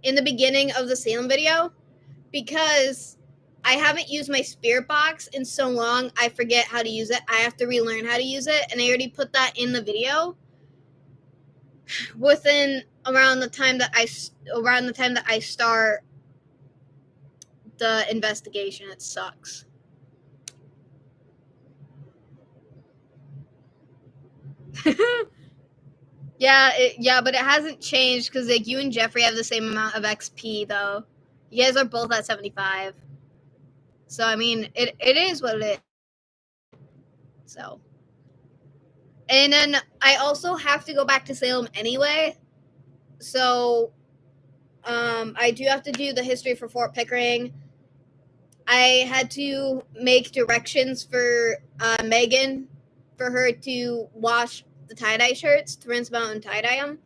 the beginning of the Salem video because I haven't used my spirit box in so long. I forget how to use it. I have to relearn how to use it, and I already put that in the video. Within around the time that I start the investigation, it sucks. Yeah, but it hasn't changed because like you and Jeffrey have the same amount of XP though. You guys are both at 75. So I mean, it is what it is. So, and then I also have to go back to Salem anyway. So, I do have to do the history for Fort Pickering. I had to make directions for Megan for her to wash the tie-dye shirts, to rinse them out and tie-dye them.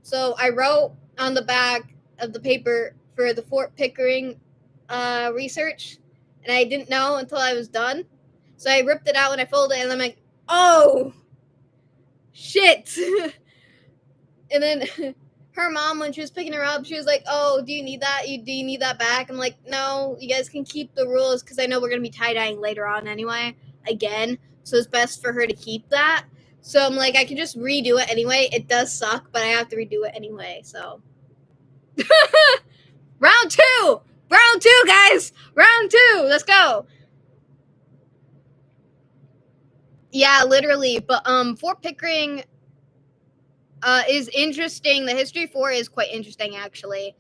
So I wrote on the back of the paper for the Fort Pickering research, and I didn't know until I was done. So I ripped it out and I folded it, and I'm like, oh, shit. And then her mom, when she was picking her up, she was like, oh, do you need that? Do you need that back? I'm like, no, you guys can keep the rules because I know we're going to be tie-dyeing later on anyway, again. So it's best for her to keep that. So I'm like, I can just redo it anyway. It does suck, but I have to redo it anyway, so. Round two, guys. Round 2. Let's go. Yeah, literally. But Fort Pickering is interesting. The history for it is quite interesting, actually,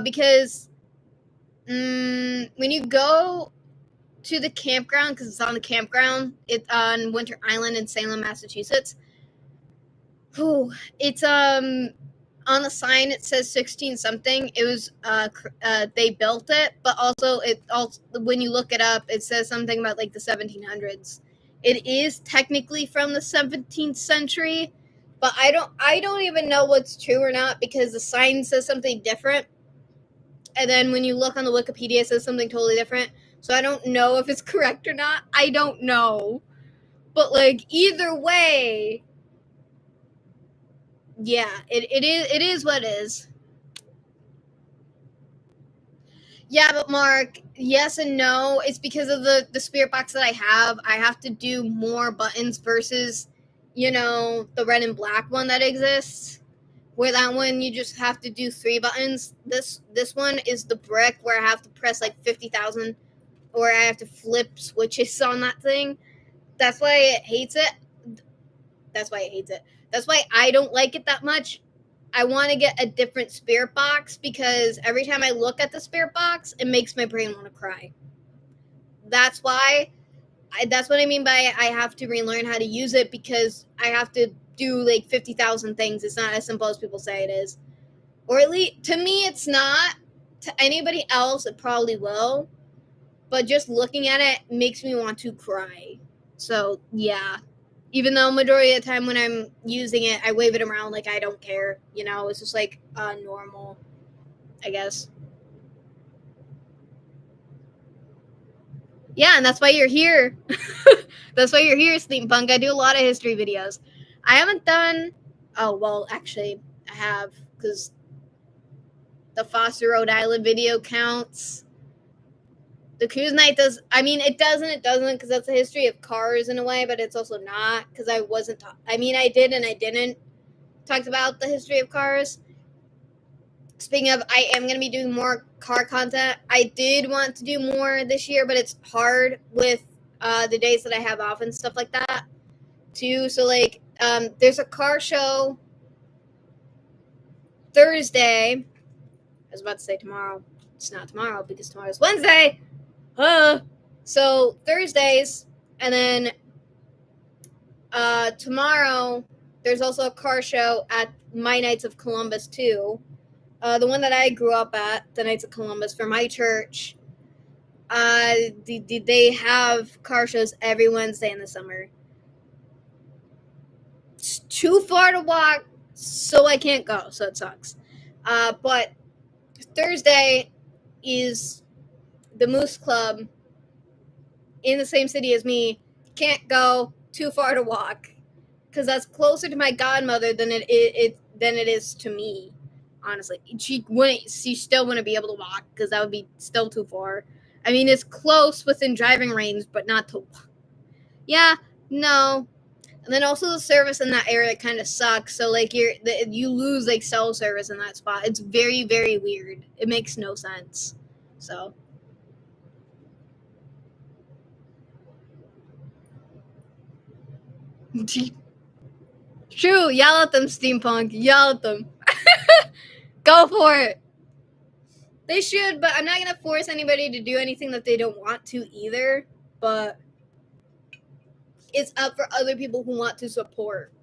because when you go to the campground, because it's on the campground, it's on Winter Island in Salem, Massachusetts. It's on the sign it says 16 something. It was they built it, but also when you look it up, it says something about like the 1700s. It is technically from the 17th century, but I don't even know what's true or not because the sign says something different, and then when you look on the Wikipedia, it says something totally different. So I don't know if it's correct or not. I don't know, but like either way. Yeah, it is what it is. Yeah, but Mark, yes and no. It's because of the spirit box that I have. I have to do more buttons versus, the red and black one that exists. Where that one you just have to do 3 buttons. This one is the brick where I have to press like 50,000, or I have to flip switches on that thing. That's why it hates it. That's why I don't like it that much. I want to get a different spirit box because every time I look at the spirit box, it makes my brain want to cry. That's why. That's what I mean by I have to relearn how to use it because I have to do like 50,000 things. It's not as simple as people say it is. Or at least to me, it's not. To anybody else, it probably will. But just looking at it makes me want to cry. So, yeah. Even though majority of the time when I'm using it, I wave it around like I don't care. It's just like normal, I guess. Yeah, and that's why you're here. That's why you're here, Steampunk. I do a lot of history videos. I haven't done... Oh, well, actually, I have, because the Foster, Rhode Island video counts. The cruise night does... I mean, it doesn't, because that's a history of cars in a way, but it's also not, because I wasn't... I mean, I did and I didn't talk about the history of cars. Speaking of, I am going to be doing more car content. I did want to do more this year, but it's hard with the days that I have off and stuff like that, too. So, like, there's a car show Thursday. I was about to say tomorrow. It's not tomorrow because tomorrow's Wednesday. So Thursdays, and then tomorrow there's also a car show at my Knights of Columbus too. The one that I grew up at, the Knights of Columbus, for my church. They have car shows every Wednesday in the summer. It's too far to walk, so I can't go, so it sucks. But Thursday is the Moose Club in the same city as me. Can't go, too far to walk, because that's closer to my godmother than it is to me. Honestly, she still wouldn't be able to walk because that would be still too far. I mean, it's close within driving range, but not to. Yeah, no. And then also the service in that area kind of sucks. So like you lose like cell service in that spot. It's very, very weird. It makes no sense. So true. Yell at them, steampunk. Yell at them. Go for it. They should, but I'm not gonna force anybody to do anything that they don't want to either. But it's up for other people who want to support.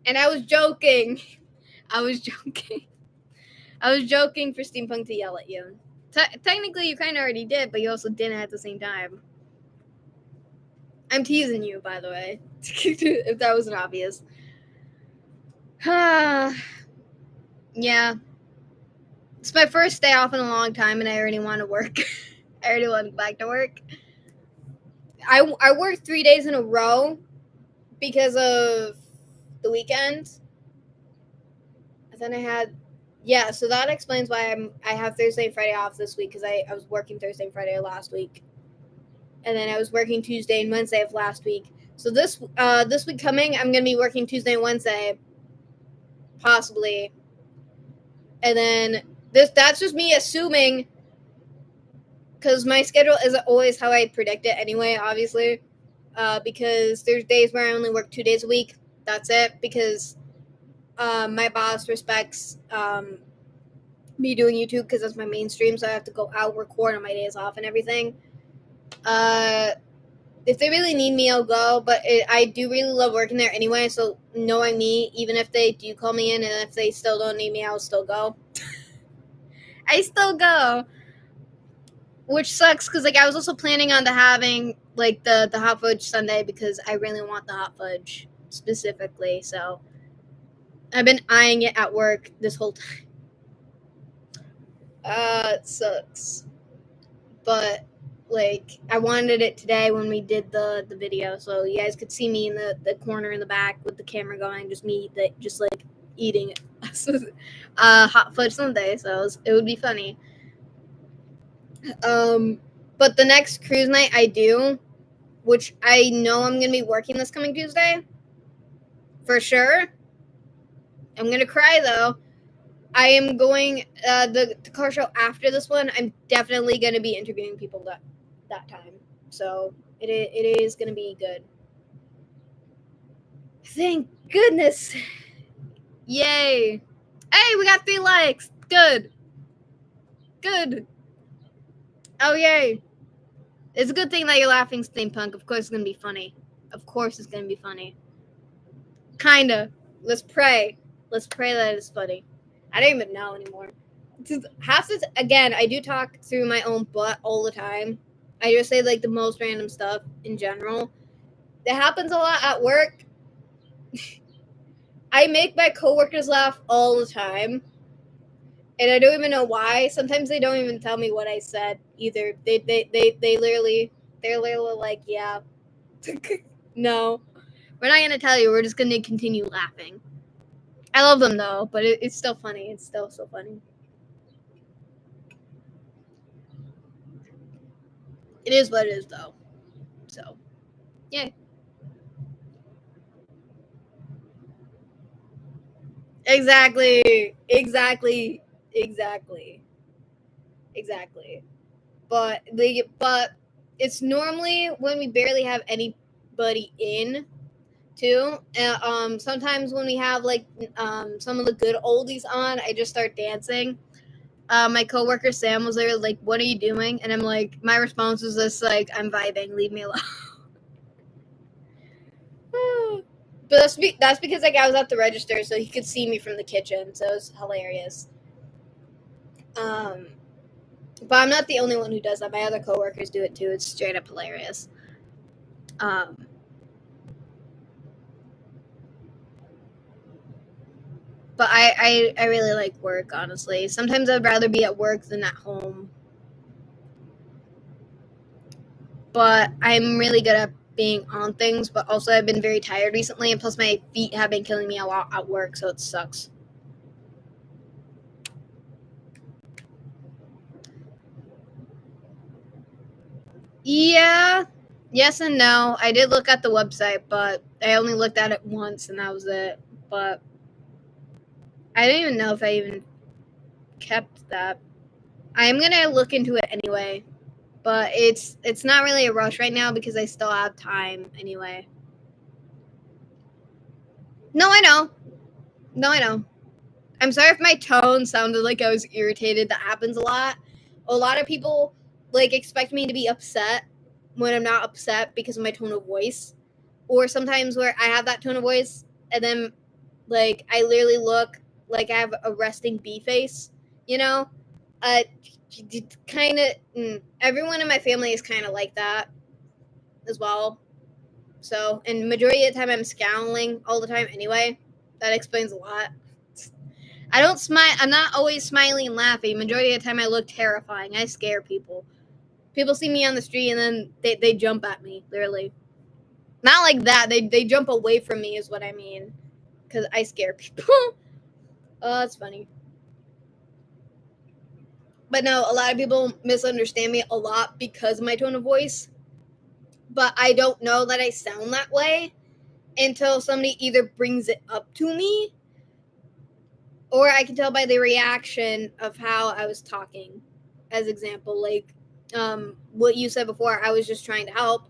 And I was joking. I was joking. I was joking for steampunk to yell at you. Technically, you kind of already did, but you also didn't at the same time. I'm teasing you, by the way, if that wasn't obvious. Yeah. It's my first day off in a long time, and I already want to work. I already want to go back to work. I worked 3 days in a row because of the weekend. And then I had... Yeah, so that explains why I have Thursday and Friday off this week, because I was working Thursday and Friday last week. And then I was working Tuesday and Wednesday of last week. So this week coming, I'm going to be working Tuesday and Wednesday, possibly. And then that's just me assuming, because my schedule isn't always how I predict it anyway, obviously. Because there's days where I only work 2 days a week. That's it, because my boss respects me doing YouTube because that's my mainstream, so I have to go out, record on my days off and everything. If they really need me, I'll go, but I do really love working there anyway, so knowing me, even if they do call me in and if they still don't need me, I'll still go. I still go. Which sucks, because like I was also planning on having like the hot fudge sundae, because I really want the hot fudge specifically, so I've been eyeing it at work this whole time. It sucks. But like I wanted it today when we did the video, so you guys could see me in the corner in the back with the camera going, just me just like eating hot fudge sundae, so it would be funny. But the next cruise night I do, which I know I'm gonna be working this coming Tuesday for sure. I'm gonna cry though. I am going the car show after this one. I'm definitely gonna be interviewing people that time, so it is gonna be good. Thank goodness! Yay! Hey, we got 3 likes. Good. Oh yay! It's a good thing that you're laughing, steampunk. Of course, it's gonna be funny. Of course, it's gonna be funny. Kinda. Let's pray. Let's pray that it's funny. I don't even know anymore. Again, I do talk through my own butt all the time. I just say like the most random stuff in general. It happens a lot at work. I make my coworkers laugh all the time, and I don't even know why. Sometimes they don't even tell me what I said either. They're literally like, yeah, no, we're not gonna tell you. We're just gonna continue laughing. I love them though, but it's still funny. It's still so funny. It is what it is though. So, yay. Exactly. But it's normally when we barely have anybody in too. Sometimes when we have like some of the good oldies on, I just start dancing. my coworker Sam was there, like, "What are you doing?" And I'm like, my response was just like, "I'm vibing. Leave me alone." But that's because like I was at the register, so he could see me from the kitchen, so it was hilarious. But I'm not the only one who does that. My other coworkers do it too. It's straight up hilarious. Um, but I really like work, honestly. Sometimes I'd rather be at work than at home. But I'm really good at being on things, but also I've been very tired recently, and plus my feet have been killing me a lot at work, so it sucks. Yeah, yes and no. I did look at the website, but I only looked at it once, and that was it. But I don't even know if I even kept that. I'm gonna look into it anyway, but it's not really a rush right now because I still have time anyway. No, I know. No, I know. I'm sorry if my tone sounded like I was irritated. That happens a lot. A lot of people like expect me to be upset when I'm not upset because of my tone of voice. Or sometimes where I have that tone of voice and then like I literally look like I have a resting bee face, you know? Uh kind of everyone in my family is kind of like that as well. So, and majority of the time I'm scowling all the time anyway. That explains a lot. I don't smile. I'm not always smiling and laughing. Majority of the time, I look terrifying. I scare people. People see me on the street and then they jump at me. Literally, not like that. They jump away from me is what I mean, because I scare people. Oh, that's funny. But no, a lot of people misunderstand me a lot because of my tone of voice. But I don't know that I sound that way until somebody either brings it up to me or I can tell by the reaction of how I was talking. As example, like what you said before, I was just trying to help.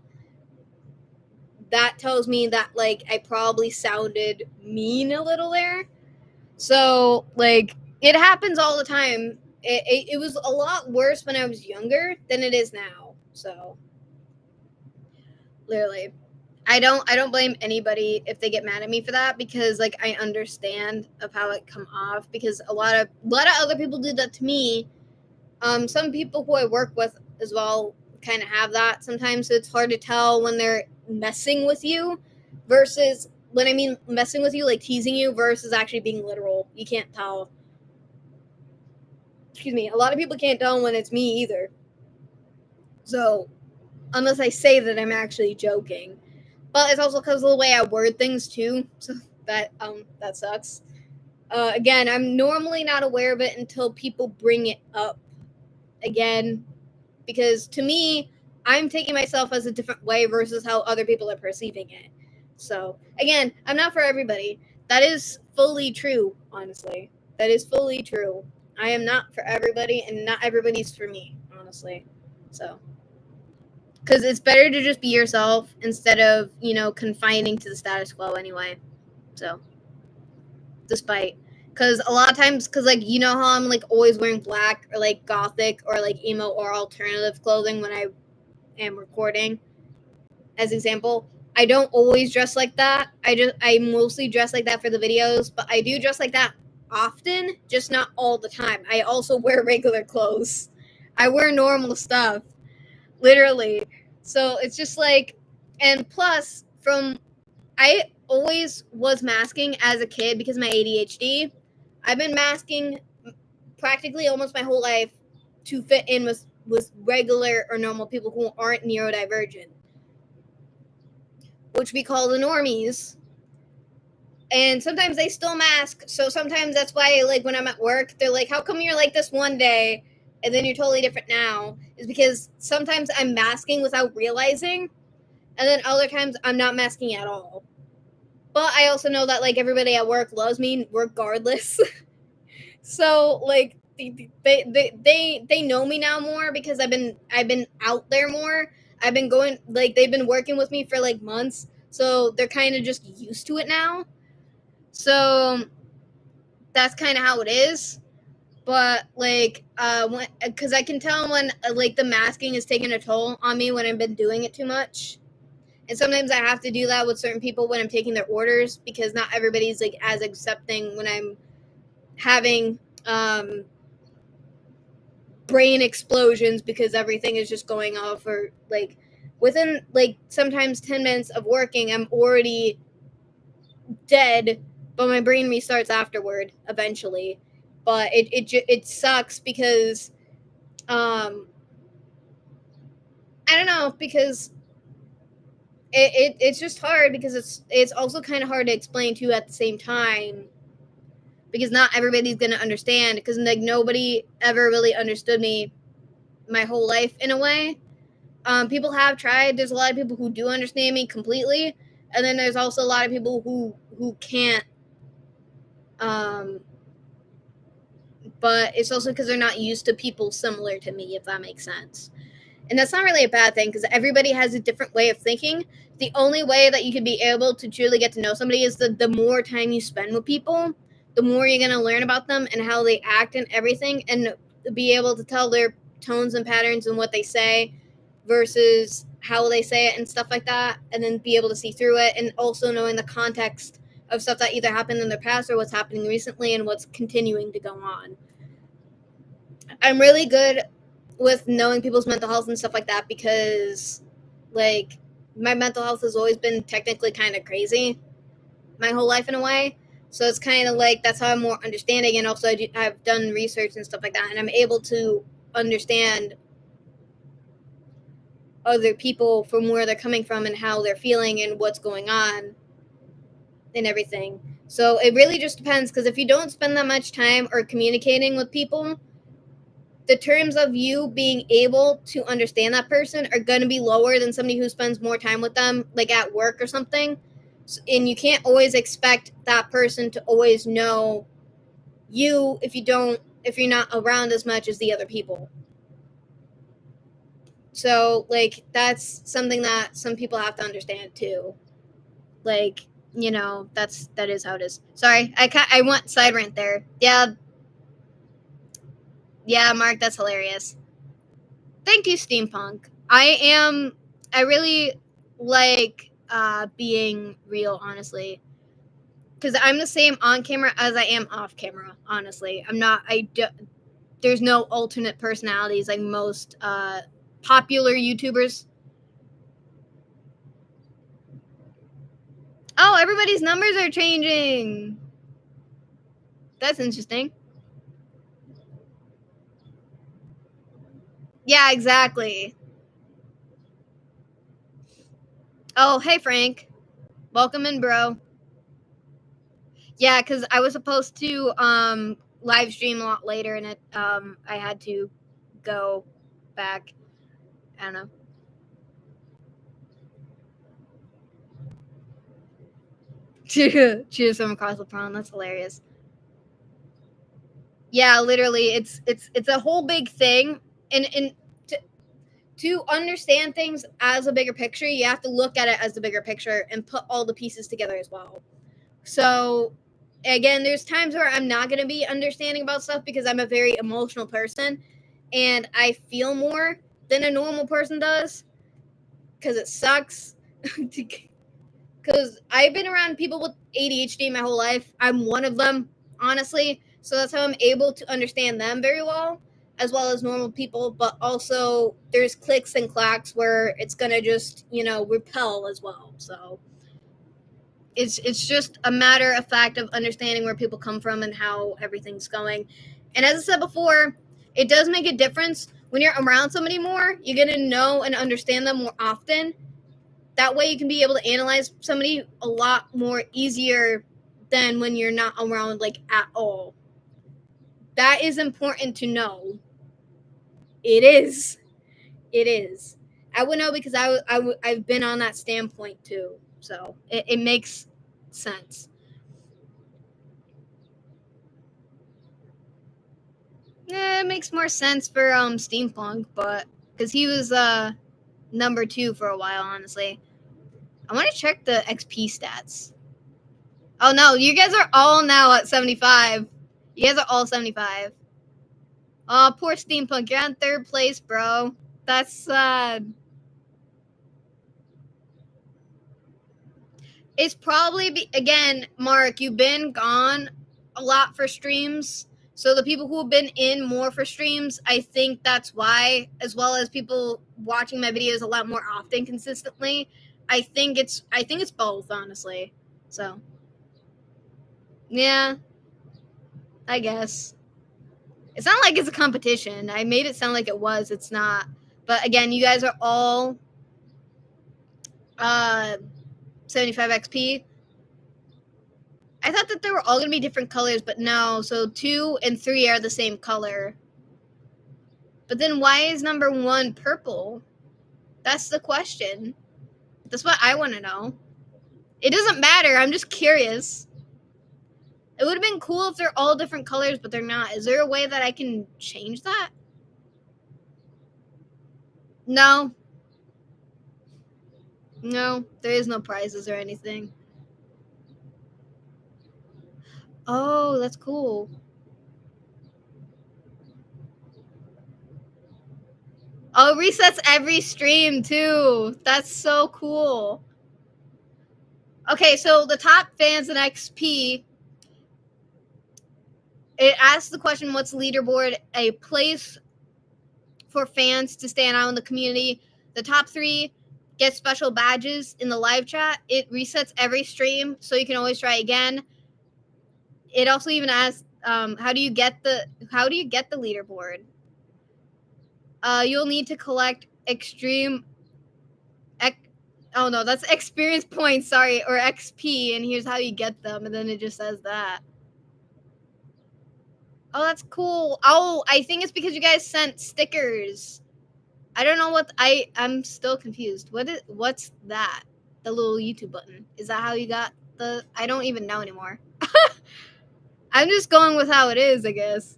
That tells me that like I probably sounded mean a little there. So like it happens all the time. It was a lot worse when I was younger than it is now. So literally. I don't blame anybody if they get mad at me for that because like I understand of how it come off because a lot of other people do that to me. Some people who I work with as well kind of have that sometimes, so it's hard to tell when they're messing with you versus when I mean messing with you, like teasing you, versus actually being literal. You can't tell. Excuse me. A lot of people can't tell when it's me either. So unless I say that I'm actually joking, but it's also because of the way I word things too. So that sucks. Again, I'm normally not aware of it until people bring it up again because to me, I'm taking myself as a different way versus how other people are perceiving it. So, again, I'm not for everybody. That is fully true, honestly. That is fully true. I am not for everybody, and not everybody's for me, honestly. So, because it's better to just be yourself instead of, confining to the status quo anyway. So, despite. Because a lot of times, because, like, you know how I'm, like, always wearing black or, like, gothic or, like, emo or alternative clothing when I am recording as example. I don't always dress like that. I mostly dress like that for the videos, but I do dress like that often, just not all the time. I also wear regular clothes. I wear normal stuff, literally. So it's just like, and plus from I always was masking as a kid because of my ADHD. I've been masking practically almost my whole life to fit in with regular or normal people who aren't neurodivergent, which we call the normies. And sometimes they still mask. So sometimes that's why, like, when I'm at work, they're like, how come you're like this one day and then you're totally different now? Is because sometimes I'm masking without realizing. And then other times I'm not masking at all. But I also know that, like, everybody at work loves me regardless. So, like, they know me now more because I've been out there more. I've been going, like, they've been working with me for like months, so they're kind of just used to it now. So that's kind of how it is. But like, because I can tell when like the masking is taking a toll on me when I've been doing it too much. And sometimes I have to do that with certain people when I'm taking their orders because not everybody's like as accepting when I'm having brain explosions because everything is just going off, or like within like sometimes 10 minutes of working I'm already dead, but my brain restarts afterward eventually. But it sucks because I don't know, because it's just hard because it's also kind of hard to explain to at the same time, because not everybody's gonna understand, because like nobody ever really understood me my whole life in a way. People have tried. There's a lot of people who do understand me completely, and then there's also a lot of people who can't. Um, but it's also because they're not used to people similar to me, if that makes sense. And that's not really a bad thing because everybody has a different way of thinking. The only way that you can be able to truly get to know somebody is the more time you spend with people, the more you're going to learn about them and how they act and everything, and be able to tell their tones and patterns and what they say versus how they say it and stuff like that, and then be able to see through it, and also knowing the context of stuff that either happened in their past or what's happening recently and what's continuing to go on. I'm really good with knowing people's mental health and stuff like that because, like, my mental health has always been technically kind of crazy my whole life in a way. So it's kind of like that's how I'm more understanding, and also I've done research and stuff like that, and I'm able to understand other people from where they're coming from and how they're feeling and what's going on and everything. So it really just depends, because if you don't spend that much time or communicating with people, the terms of you being able to understand that person are going to be lower than somebody who spends more time with them, like at work or something. And you can't always expect that person to always know you if you're not around as much as the other people. So like that's something that some people have to understand too. Like, that is how it is. Sorry, I went side rant there. Yeah, Mark, that's hilarious. Thank you, Steampunk. I really like being real, honestly. Because I'm the same on camera as I am off camera, honestly. There's no alternate personalities like most popular YouTubers. Oh, everybody's numbers are changing. That's interesting. Yeah, exactly. Oh, hey, Frank. Welcome in, bro. Yeah, because I was supposed to live stream a lot later, and I had to go back. I don't know. Cheers from across the pond. That's hilarious. Yeah, literally, it's a whole big thing, and to understand things as a bigger picture, you have to look at it as the bigger picture and put all the pieces together as well. So, again, there's times where I'm not going to be understanding about stuff because I'm a very emotional person and I feel more than a normal person does, because it sucks. Because I've been around people with ADHD my whole life. I'm one of them, honestly. So that's how I'm able to understand them very well as normal people. But also, there's clicks and clacks where it's going to just, repel as well. So it's just a matter of fact of understanding where people come from and how everything's going. And as I said before, it does make a difference when you're around somebody more. You get to know and understand them more often. That way you can be able to analyze somebody a lot more easier than when you're not around like at all. That is important to know. It is. It is. I would know because I've been on that standpoint too. So it makes sense. Yeah, it makes more sense for Steampunk, but because he was number 2 for a while, honestly. I want to check the XP stats. Oh no, you guys are all now at 75. You guys are all 75. Oh, poor Steampunk. You're in third place, bro. That's sad. It's probably, again, Mark, you've been gone a lot for streams. So the people who have been in more for streams, I think that's why, as well as people watching my videos a lot more often consistently. I think it's both, honestly. So, yeah, I guess. It's not like it's a competition. I made it sound like it was. It's not. But again, you guys are all 75 XP. I thought that they were all going to be different colors, but no. So 2 and 3 are the same color. But then why is number 1 purple? That's the question. That's what I want to know. It doesn't matter. I'm just curious. It would have been cool if they're all different colors, but they're not. Is there a way that I can change that? No. No, there is no prizes or anything. Oh, that's cool. Oh, it resets every stream too. That's so cool. Okay, so the top fans in XP, it asks the question, what's leaderboard? A place for fans to stand out in the community. The top 3 get special badges in the live chat. It resets every stream, so you can always try again. It also even asks, how do you get the leaderboard? You'll need to collect oh no, that's experience points, sorry, or XP, and here's how you get them, and then it just says that. Oh, that's cool. Oh, I think it's because you guys sent stickers. I don't know what I'm still confused. What's that? The little YouTube button. Is that how you got the I don't even know anymore. I'm just going with how it is, I guess.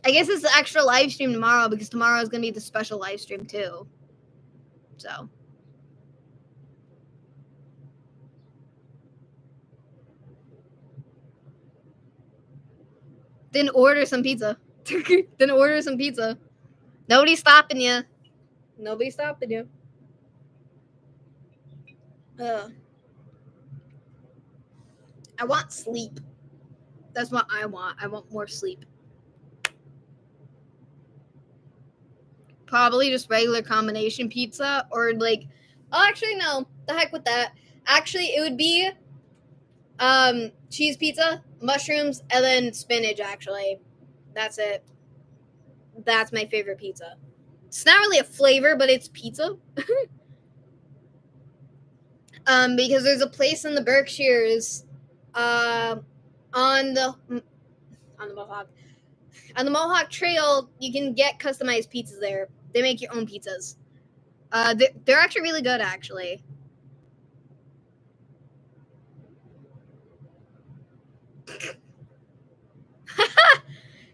I guess it's the extra live stream tomorrow because tomorrow is going to be the special live stream too. So. Then order some pizza. Then order some pizza. Nobody's stopping you. Nobody's stopping you. I want sleep. That's what I want. I want more sleep. Probably just regular combination pizza or like, oh, actually no, the heck with that. Actually, it would be cheese pizza, mushrooms, and then spinach. Actually, that's it. That's my favorite pizza. It's not really a flavor, but it's pizza. Because there's a place in the Berkshires, on the Mohawk Trail, you can get customized pizzas there. They make your own pizzas. They're actually really good, actually.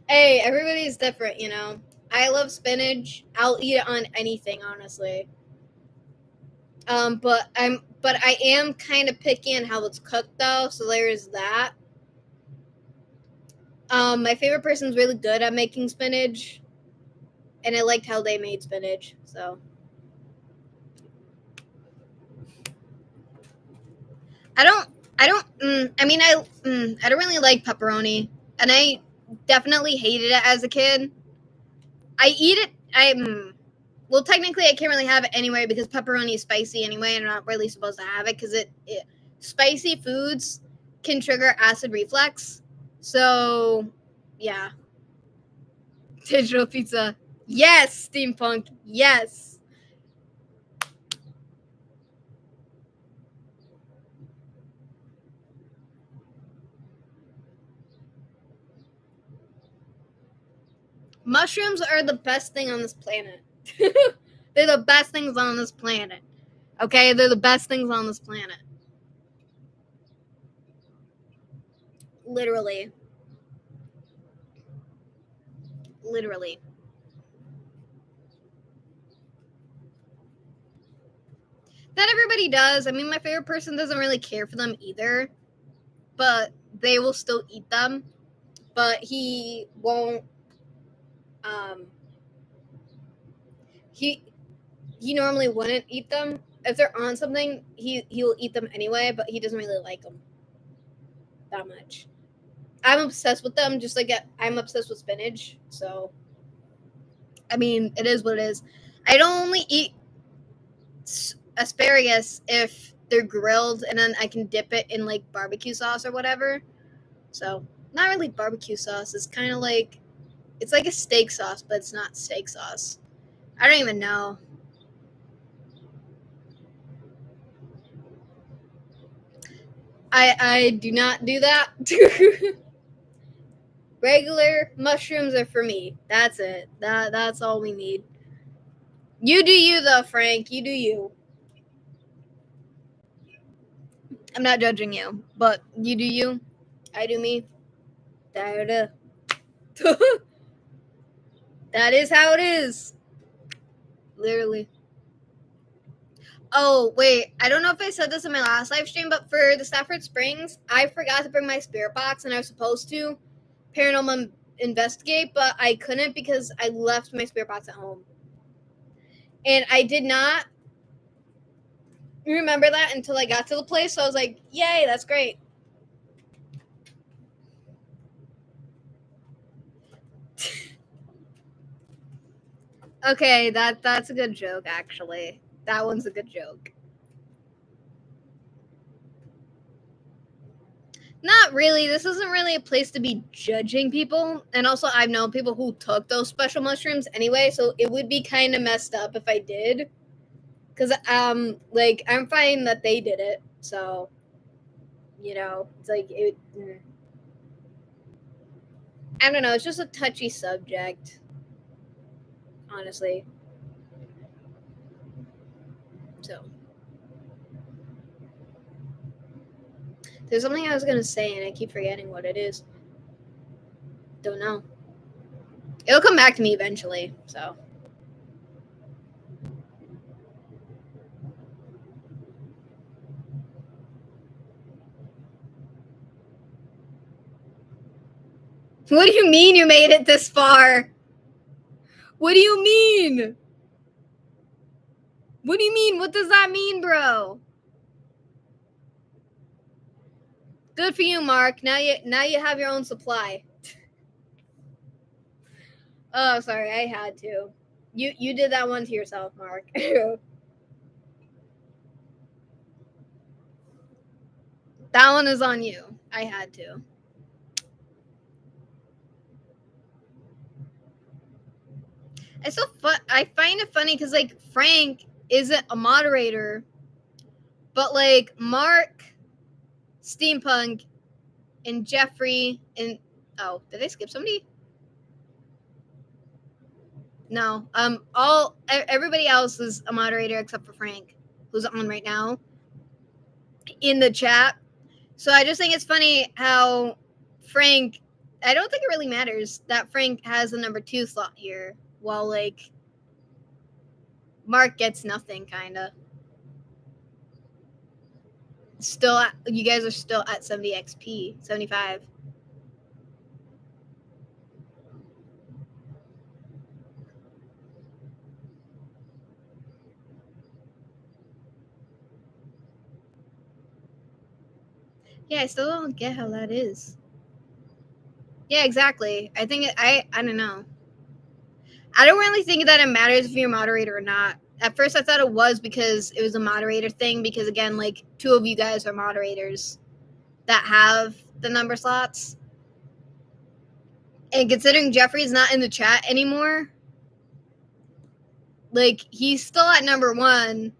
Hey, everybody's different, you know. I love spinach. I'll eat it on anything, honestly. But I am kind of picky on how it's cooked, though. So there's that. My favorite person's really good at making spinach, and I liked how they made spinach. So. I don't really like pepperoni, and I definitely hated it as a kid. I eat it. Well, technically, I can't really have it anyway because pepperoni is spicy anyway, and I'm not really supposed to have it because spicy foods can trigger acid reflux. So, yeah. Digital pizza. Yes, steampunk. Yes. Mushrooms are the best thing on this planet. They're the best things on this planet. Okay? They're the best things on this planet. Literally. Literally. That everybody does. I mean, my favorite person doesn't really care for them either, but they will still eat them. but he won't. He normally wouldn't eat them if they're on something. He'll eat them anyway, but he doesn't really like them that much. I'm obsessed with them, just like I'm obsessed with spinach. So, I mean, it is what it is. I don't only eat asparagus if they're grilled, and then I can dip it in like barbecue sauce or whatever. So, not really barbecue sauce. It's kind of like it's like a steak sauce, but it's not steak sauce. I don't even know. I do not do that. Regular mushrooms are for me. That's it. That's all we need. You do you though, Frank. You do you. I'm not judging you, but you do you. I do me. That that is how it is. Literally. Oh, wait. I don't know if I said this in my last live stream, but for the Stafford Springs, I forgot to bring my spirit box, and I was supposed to paranormal investigate, but I couldn't because I left my spirit box at home. And I did not remember that until I got to the place, so I was like, yay, that's great. Okay, that's a good joke, actually. That one's a good joke. Not really. This isn't really a place to be judging people. And also, I've known people who took those special mushrooms anyway, so it would be kind of messed up if I did. Because, like, I'm fine that they did it. So, you know, it's like, I don't know. It's just a touchy subject, honestly. So, there's something I was going to say, and I keep forgetting what it is. Don't know. It'll come back to me eventually, so. What do you mean you made it this far? What do you mean? What do you mean? What does that mean, bro? Good for you, Mark. Now you have your own supply. Oh, sorry, I had to. You did that one to yourself, Mark. That one is on you. I had to. It's so fun. I find it funny because like Frank isn't a moderator, but like Mark, Steampunk, and Jeffrey and did I skip somebody? No. Everybody else is a moderator except for Frank, who's on right now in the chat. So I just think it's funny how Frank. I don't think it really matters that Frank has the number 2 slot here, while like Mark gets nothing, kind of. You guys are still at 70 XP, 75. Yeah, I still don't get how that is. Yeah, exactly. I think I don't know. I don't really think that it matters if you're a moderator or not. At first, I thought it was because it was a moderator thing. Because again, like 2 of you guys are moderators that have the number slots, and considering Jeffrey's not in the chat anymore, like he's still at number 1.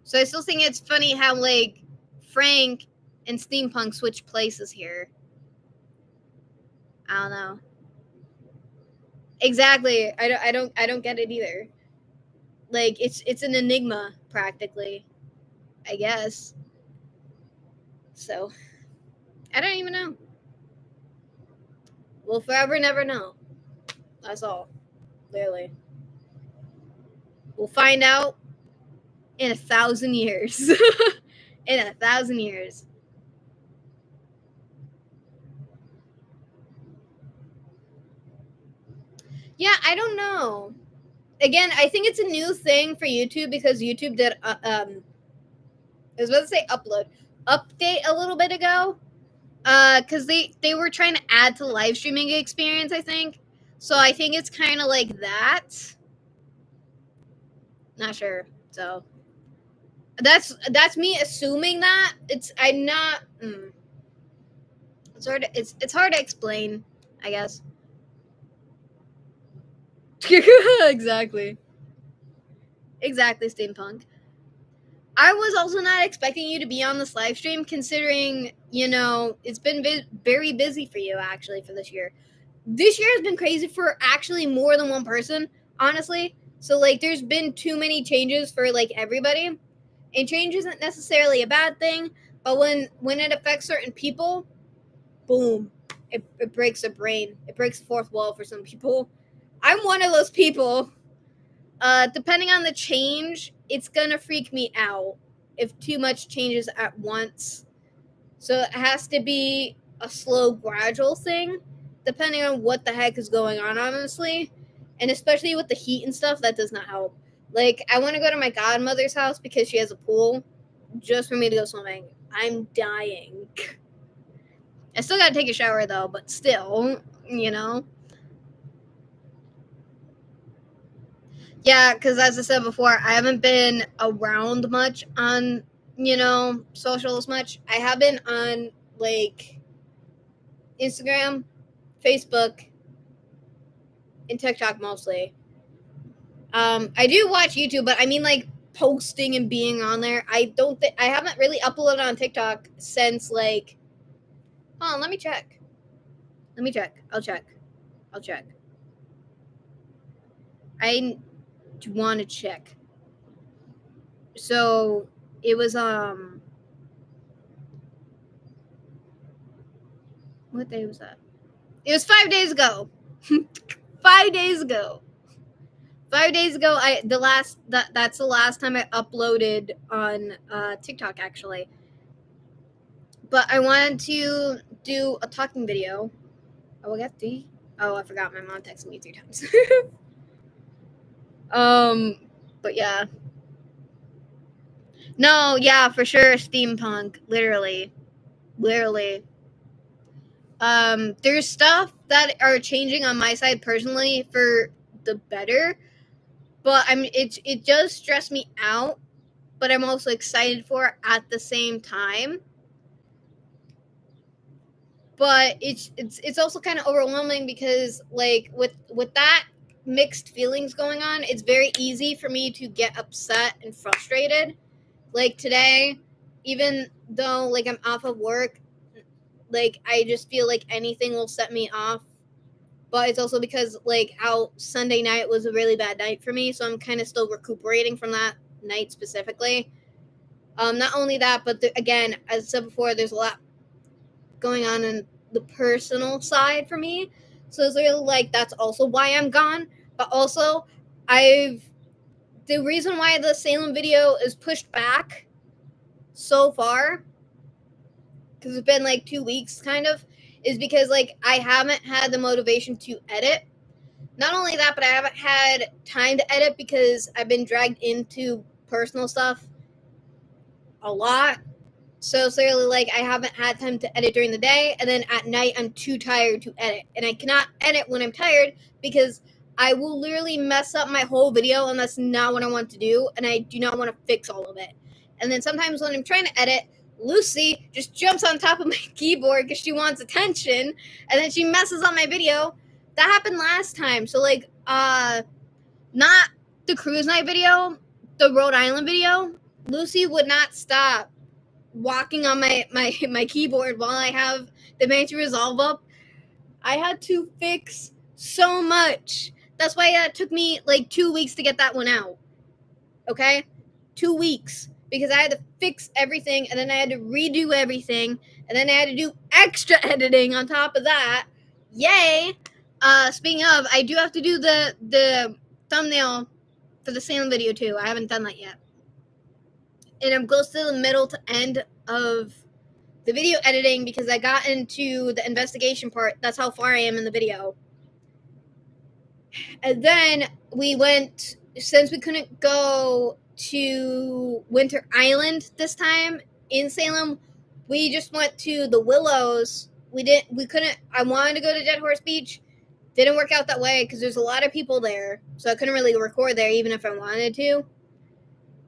So I still think it's funny how like Frank and Steampunk switch places here. I don't know. Exactly. I don't get it either. Like it's an enigma practically, I guess. So I don't even know. We'll forever never know. That's all. Literally. We'll find out in 1,000 years. In 1,000 years. Yeah, I don't know. Again, I think it's a new thing for YouTube because YouTube did I was about to say update a little bit ago. Because they were trying to add to the live streaming experience, I think. So I think it's kind of like that. Not sure. So that's me assuming that I'm not. It's hard to explain, I guess. Exactly. Exactly, steampunk. I was also not expecting you to be on this live stream, considering it's been very busy for you actually for this year. This year has been crazy for actually more than one person, honestly. So like, there's been too many changes for like everybody, and change isn't necessarily a bad thing, but when it affects certain people, boom, it breaks a brain. It breaks the fourth wall for some people. I'm one of those people. Depending on the change, it's gonna freak me out if too much changes at once. So it has to be a slow, gradual thing, depending on what the heck is going on, honestly. And especially with the heat and stuff, that does not help. Like, I want to go to my godmother's house because she has a pool just for me to go swimming. I'm dying. I still gotta take a shower though, but still, you know? Yeah, because as I said before, I haven't been around much on, socials much. I have been on, like, Instagram, Facebook, and TikTok mostly. I do watch YouTube, but I mean, like, posting and being on there. I don't think I haven't really uploaded on TikTok since, like, hold on, let me check. Let me check. I'll check. I'll check. I want to check. So it was what day was that? It was 5 days ago. 5 days ago. 5 days ago, that's the last time I uploaded on TikTok actually. But I wanted to do a talking video. Oh, I got three. Oh, I forgot. My mom texted me 3 times. But yeah. No, yeah, for sure, steampunk. Literally. There's stuff that are changing on my side personally for the better, but it does stress me out. But I'm also excited for it at the same time. But it's also kind of overwhelming because like with that mixed feelings going on, it's very easy for me to get upset and frustrated. Like today, even though like I'm off of work, like I just feel like anything will set me off. But it's also because like how Sunday night was a really bad night for me, so I'm kind of still recuperating from that night specifically. Not only that, but again, as I said before, there's a lot going on in the personal side for me. So it's really like that's also why I'm gone. But also, I've the reason why the Salem video is pushed back so far, because it's been like 2 weeks kind of, is because like I haven't had the motivation to edit. Not only that, but I haven't had time to edit because I've been dragged into personal stuff a lot. So clearly, like I haven't had time to edit during the day, and then at night I'm too tired to edit, and I cannot edit when I'm tired because I will literally mess up my whole video, and that's not what I want to do, and I do not want to fix all of it. And then sometimes when I'm trying to edit, Lucy just jumps on top of my keyboard because she wants attention, and then she messes up my video. That happened last time. So like, not the cruise night video, the Rhode Island video. Lucy would not stop walking on my keyboard while I have the Mansion Resolve up. I had to fix so much. That's why it took me like 2 weeks to get that one out. Okay? 2 weeks. Because I had to fix everything, and then I had to redo everything, and then I had to do extra editing on top of that. Yay! Speaking of, I do have to do the thumbnail for the Salem video too. I haven't done that yet. And I'm close to the middle to end of the video editing because I got into the investigation part. That's how far I am in the video. And then we went, since we couldn't go to Winter Island this time in Salem, we just went to the Willows. We couldn't, I wanted to go to Dead Horse Beach. Didn't work out that way because there's a lot of people there. So I couldn't really record there even if I wanted to.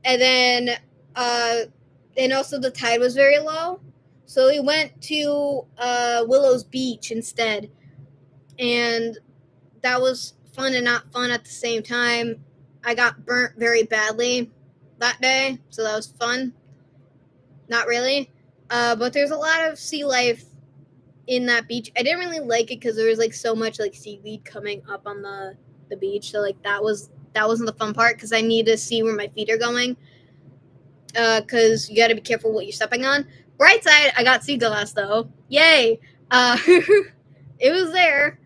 And then, and also the tide was very low. So we went to Willows Beach instead. And that was fun and not fun at the same time. I got burnt very badly that day, so that was fun. Not really. But there's a lot of sea life in that beach. I didn't really like it because there was like so much like seaweed coming up on the beach. So like that wasn't the fun part because I need to see where my feet are going. Because you got to be careful what you're stepping on. Bright side, I got sea glass though. Yay! It was there.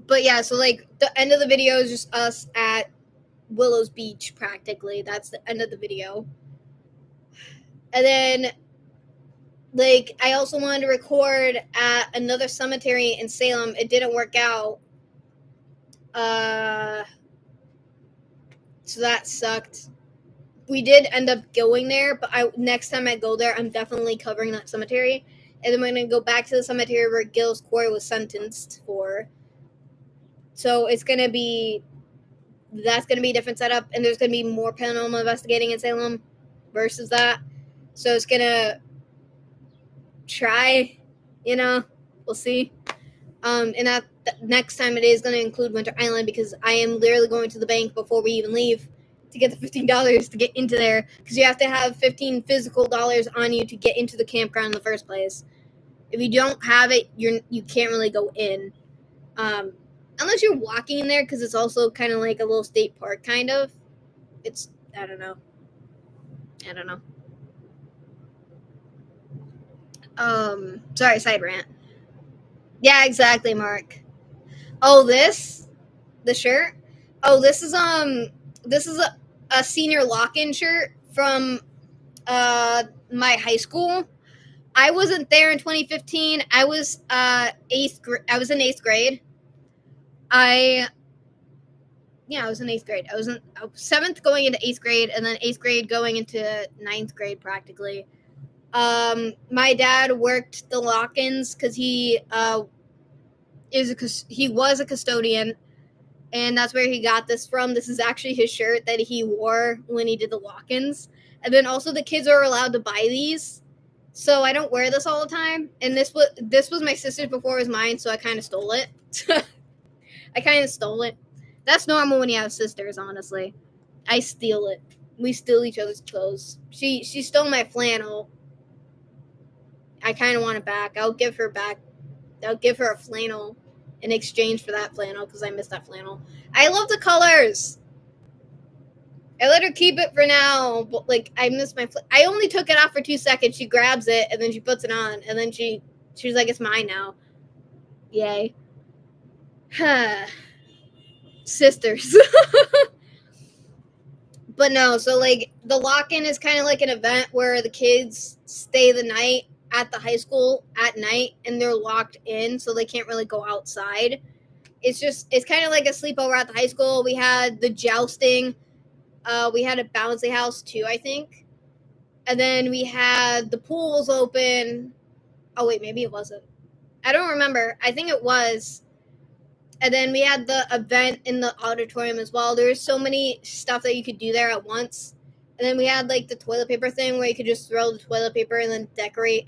But yeah, so like the end of the video is just us at Willows Beach practically. That's the end of the video. And then like I also wanted to record at another cemetery in Salem. It didn't work out. So that sucked. We did end up going there, but next time I go there, I'm definitely covering that cemetery. And then I'm going to go back to the cemetery where Gil's Corey was sentenced for. So it's going to be, that's going to be a different setup. And there's going to be more paranormal investigating in Salem versus that. So it's going to try, we'll see. And that next time it is going to include Winter Island because I am literally going to the bank before we even leave to get the $15 to get into there because you have to have 15 physical dollars on you to get into the campground in the first place. If you don't have it, you can't really go in. Unless you're walking in there because it's also kind of like a little state park kind of. It's, I don't know. Sorry, side rant. Yeah, exactly, Mark. Oh, the shirt. Oh, this is a senior lock-in shirt from my high school. I wasn't there in 2015. I was I was in 8th grade. I was in 8th grade. I was in 7th going into 8th grade, and then 8th grade going into 9th grade practically. My dad worked the lock-ins because he was a custodian, and that's where he got this from. This is actually his shirt that he wore when he did the lock-ins. And then also the kids are allowed to buy these, so I don't wear this all the time. And this was my sister's before it was mine, so I kind of stole it. That's normal when you have sisters, honestly. I steal it. We steal each other's clothes. She stole my flannel. I kind of want it back. I'll give her a flannel in exchange for that flannel because I miss that flannel. I love the colors. I let her keep it for now, but like I miss my. I only took it off for 2 seconds. She grabs it and then she puts it on, and then she's like, "It's mine now." Yay. Sisters. But no, so like the lock-in is kind of like an event where the kids stay the night at the high school at night and they're locked in, so they can't really go outside. It's kind of like a sleepover at the high school. We had the jousting. We had a bouncy house too, I think. And then we had the pools open. Oh wait, maybe it wasn't. I don't remember. I think it was. And then we had the event in the auditorium as well. There was so many stuff that you could do there at once. And then we had like the toilet paper thing where you could just throw the toilet paper and then decorate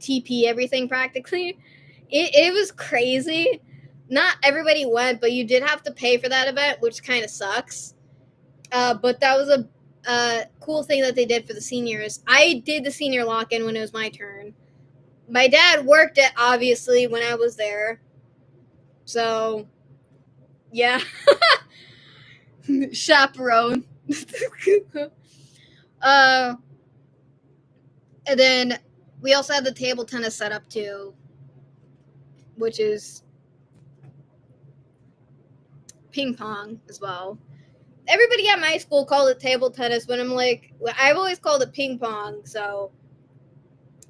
TP everything practically. It was crazy. Not everybody went, but you did have to pay for that event, which kind of sucks. But that was a cool thing that they did for the seniors. I did the senior lock-in when it was my turn. My dad worked it, obviously, when I was there. So, yeah. Chaperone. And then we also had the table tennis set up too, which is ping pong as well. Everybody at my school called it table tennis, but I'm like, I've always called it ping pong, so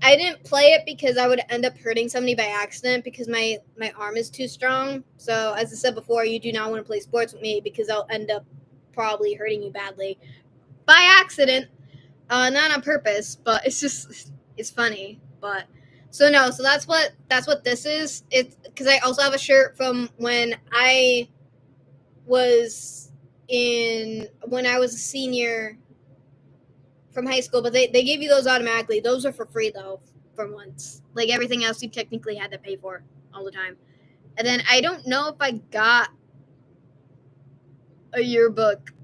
I didn't play it because I would end up hurting somebody by accident because my arm is too strong. So as I said before, you do not want to play sports with me because I'll end up probably hurting you badly by accident, not on purpose. But it's funny. But so no, so that's what this is. It's because I also have a shirt from when I was a senior from high school, but they gave you those automatically. Those are for free though, for once. Like everything else you technically had to pay for all the time. And then I don't know if I got a yearbook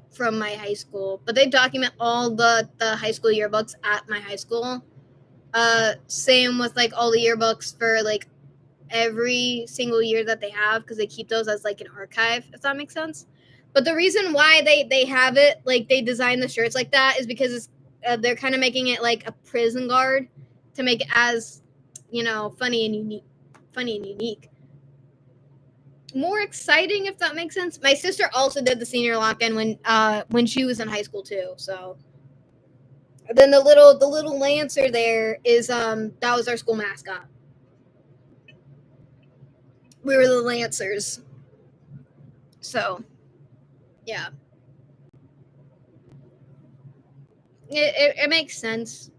from my high school, but they document all the high school yearbooks at my high school. Same with like all the yearbooks for like every single year that they have, because they keep those as like an archive, if that makes sense. But the reason why they have it, like they design the shirts like that, is because it's, they're kind of making it like a prison guard to make it as, funny and unique. More exciting, if that makes sense. My sister also did the senior lock-in when she was in high school too. So then the little Lancer there is that was our school mascot. We were the Lancers. So yeah. It makes sense.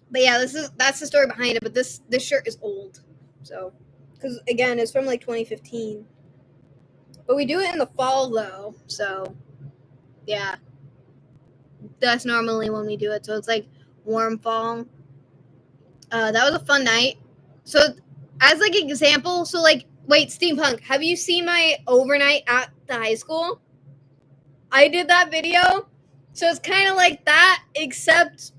But yeah, that's the story behind it. But this shirt is old, so because again, it's from like 2015. But we do it in the fall though, so yeah, that's normally when we do it. So it's like warm fall. That was a fun night. So as like an example, so like wait, Steampunk, have you seen my overnight at the high school? I did that video, so it's kind of like that, except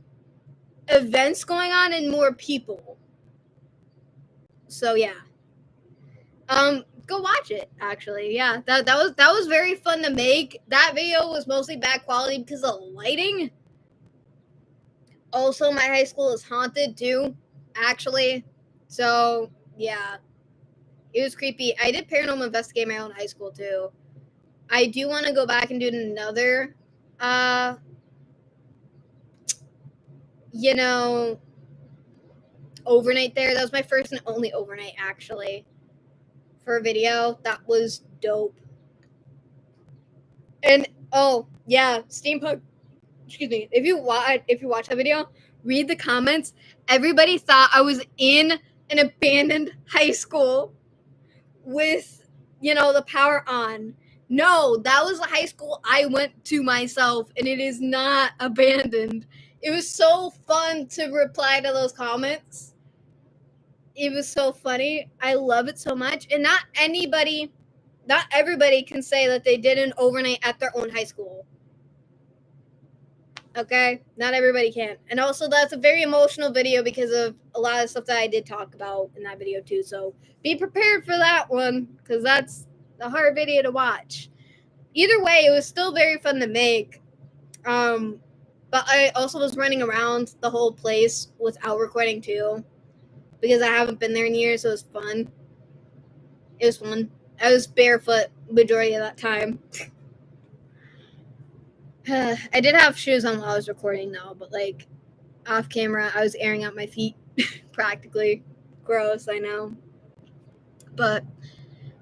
events going on and more people. So yeah. Go watch it. Actually, yeah, that was very fun to make. That video was mostly bad quality because of lighting. Also, my high school is haunted too, actually. So yeah, it was creepy. I did paranormal investigate my own high school too. I do want to go back and do another, you know, overnight there. That was my first and only overnight actually for a video. That was dope. And oh yeah, steampunk. Excuse me. If you watch that video, read the comments. Everybody thought I was in an abandoned high school with the power on. No, that was the high school I went to myself, and it is not abandoned. It was so fun to reply to those comments. It was so funny. I love it so much. And not everybody can say that they did an overnight at their own high school. Okay? Not everybody can. And also, that's a very emotional video because of a lot of stuff that I did talk about in that video too. So be prepared for that one, because that's a hard video to watch. Either way, it was still very fun to make. But I also was running around the whole place without recording too, because I haven't been there in years, so it was fun. It was fun. I was barefoot majority of that time. I did have shoes on while I was recording though, but like off camera, I was airing out my feet practically. Gross, I know. But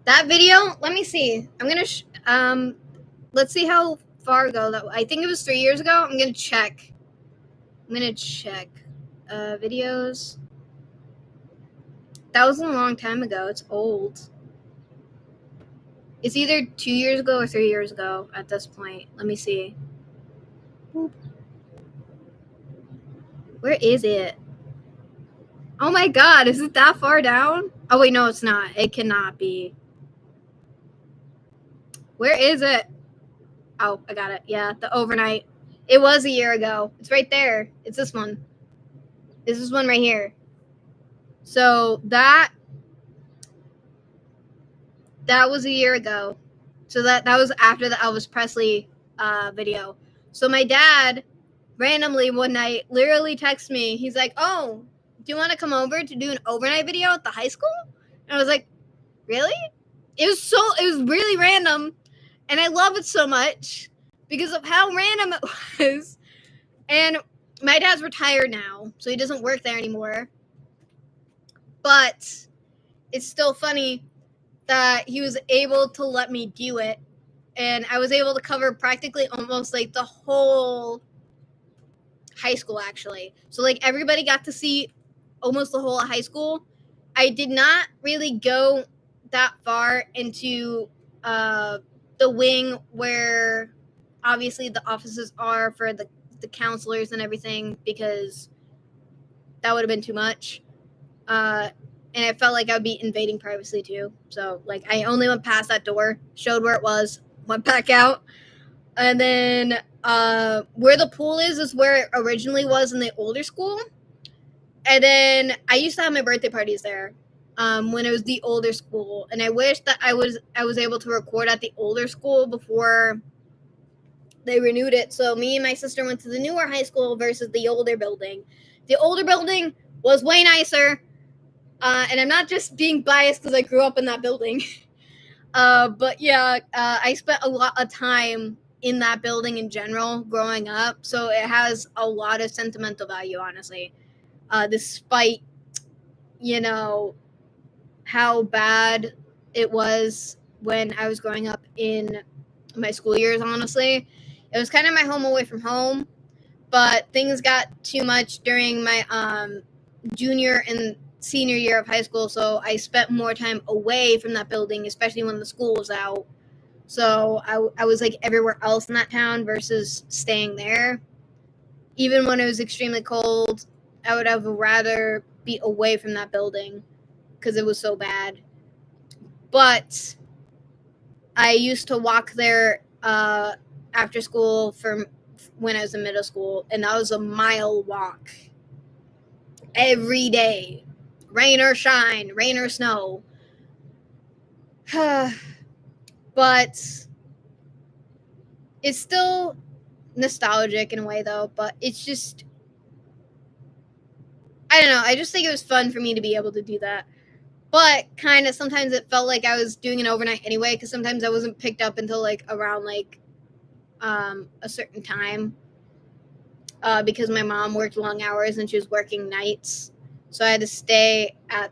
that video, let me see. I'm gonna let's see how far ago that. I think it was 3 years ago. I'm gonna check. Videos. That was a long time ago. It's old. It's either 2 years ago or 3 years ago at this point. Let me see. Boop. Where is it? Oh my god, is it that far down? Oh wait, no, it's not. It cannot be. Where is it? Oh, I got it. Yeah, the overnight. It was a year ago. It's right there. It's this one. This is one right here. So that was a year ago. So that was after the Elvis Presley video. So my dad randomly one night literally texted me. He's like, "Oh, do you want to come over to do an overnight video at the high school?" And I was like, "Really?" It was really random, and I love it so much because of how random it was. And my dad's retired now, so he doesn't work there anymore. But it's still funny that he was able to let me do it, and I was able to cover practically almost like the whole high school, actually. So like everybody got to see almost the whole high school. I did not really go that far into the wing where obviously the offices are for the counselors and everything, because that would have been too much. And I felt like I would be invading privacy too. So like I only went past that door, showed where it was, went back out, and then where the pool is where it originally was in the older school. And then I used to have my birthday parties there when it was the older school, and I wish that I was able to record at the older school before they renewed it. So me and my sister went to the newer high school versus the older building. The older building was way nicer, and I'm not just being biased because I grew up in that building. But yeah, I spent a lot of time in that building in general growing up, so it has a lot of sentimental value, honestly. Despite, you know, how bad it was when I was growing up in my school years, honestly. It was kind of my home away from home, but things got too much during my junior and senior year of high school, so I spent more time away from that building, especially when the school was out. So I was like everywhere else in that town versus staying there. Even when it was extremely cold, I would have rather be away from that building because it was so bad. But I used to walk there after school from when I was in middle school, and that was a mile walk every day, rain or shine, rain or snow. But it's still nostalgic in a way, though. But it's just, I don't know. I just think it was fun for me to be able to do that. But kind of sometimes it felt like I was doing an overnight anyway, because sometimes I wasn't picked up until like around like a certain time, because my mom worked long hours and she was working nights. So I had to stay at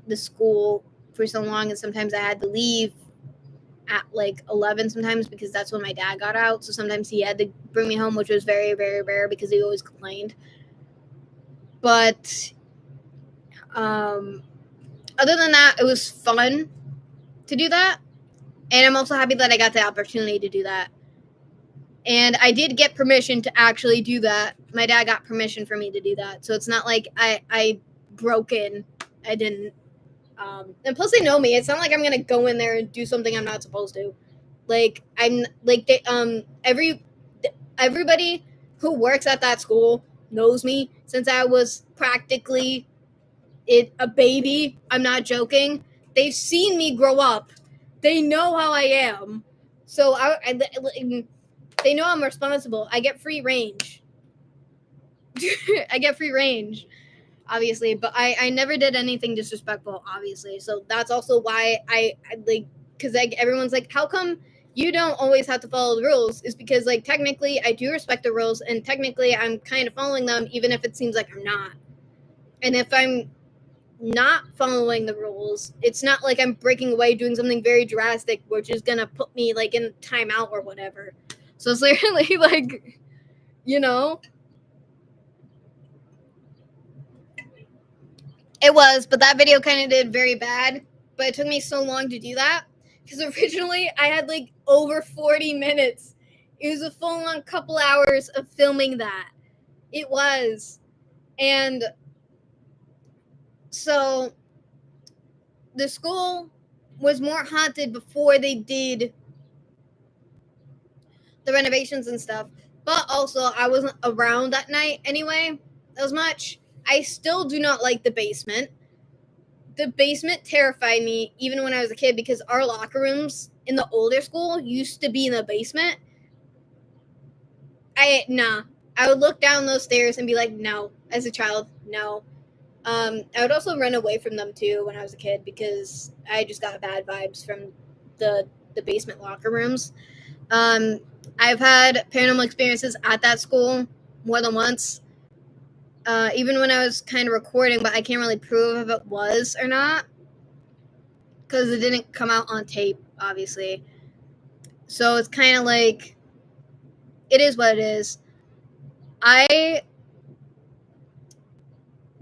the school for so long, and sometimes I had to leave at like 11 sometimes because that's when my dad got out. So sometimes he had to bring me home, which was very, very rare because he always complained. But other than that, it was fun to do that. And I'm also happy that I got the opportunity to do that. And I did get permission to actually do that. My dad got permission for me to do that. So it's not like I broke in. I didn't. And plus, they know me. It's not like I'm going to go in there and do something I'm not supposed to. Like, I'm like, everybody who works at that school knows me since I was practically a baby. I'm not joking. They've seen me grow up. They know how I am. So they know I'm responsible. I get free range. I get free range, obviously, but I never did anything disrespectful, obviously. So that's also why I like, because like everyone's like, how come you don't always have to follow the rules? Is because like technically I do respect the rules, and technically I'm kind of following them, even if it seems like I'm not. And if I'm not following the rules, it's not like I'm breaking away doing something very drastic, which is gonna put me like in timeout or whatever. So it's literally like, you know, it was, but that video kind of did very bad. But it took me so long to do that because originally I had like over 40 minutes. It was a full on couple hours of filming that. It was. And so the school was more haunted before they did the renovations and stuff. But also, I wasn't around that night anyway as much. I still do not like the basement. The basement terrified me even when I was a kid because our locker rooms in the older school used to be in the basement. I would look down those stairs and be like, no, as a child, no. I would also run away from them too when I was a kid because I just got bad vibes from the basement locker rooms. I've had paranormal experiences at that school more than once. even when I was kind of recording, but I can't really prove if it was or not because it didn't come out on tape, obviously. So it's kind of like, it is what it is. I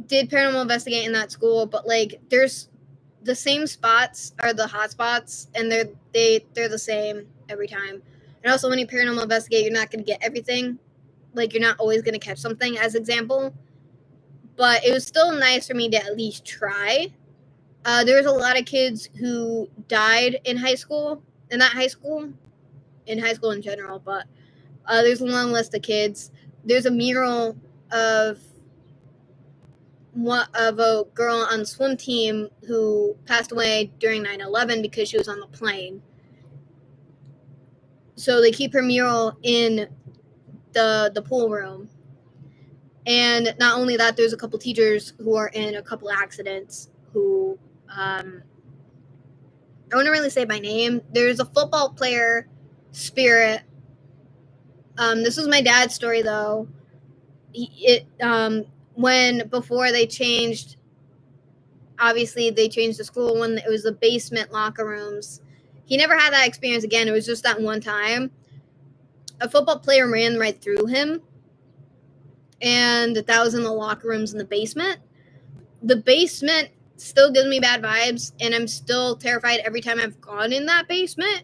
did paranormal investigate in that school, but like there's the same spots are the hot spots, and they're the same every time. And also, when you paranormal investigate, you're not going to get everything. Like, you're not always going to catch something, as example. But it was still nice for me to at least try. There was a lot of kids who died in high school, in high school in general. But there's a long list of kids. There's a mural of a girl on the swim team who passed away during 9/11 because she was on the plane. So they keep her mural in the pool room. And not only that, there's a couple teachers who are in a couple accidents who, I wouldn't really say by name. There's a football player, Spirit. This was my dad's story, though. Before they changed, obviously they changed the school when it was the basement locker rooms. He never had that experience again. It was just that one time. A football player ran right through him, and that was in the locker rooms in the basement. The basement still gives me bad vibes, and I'm still terrified every time I've gone in that basement,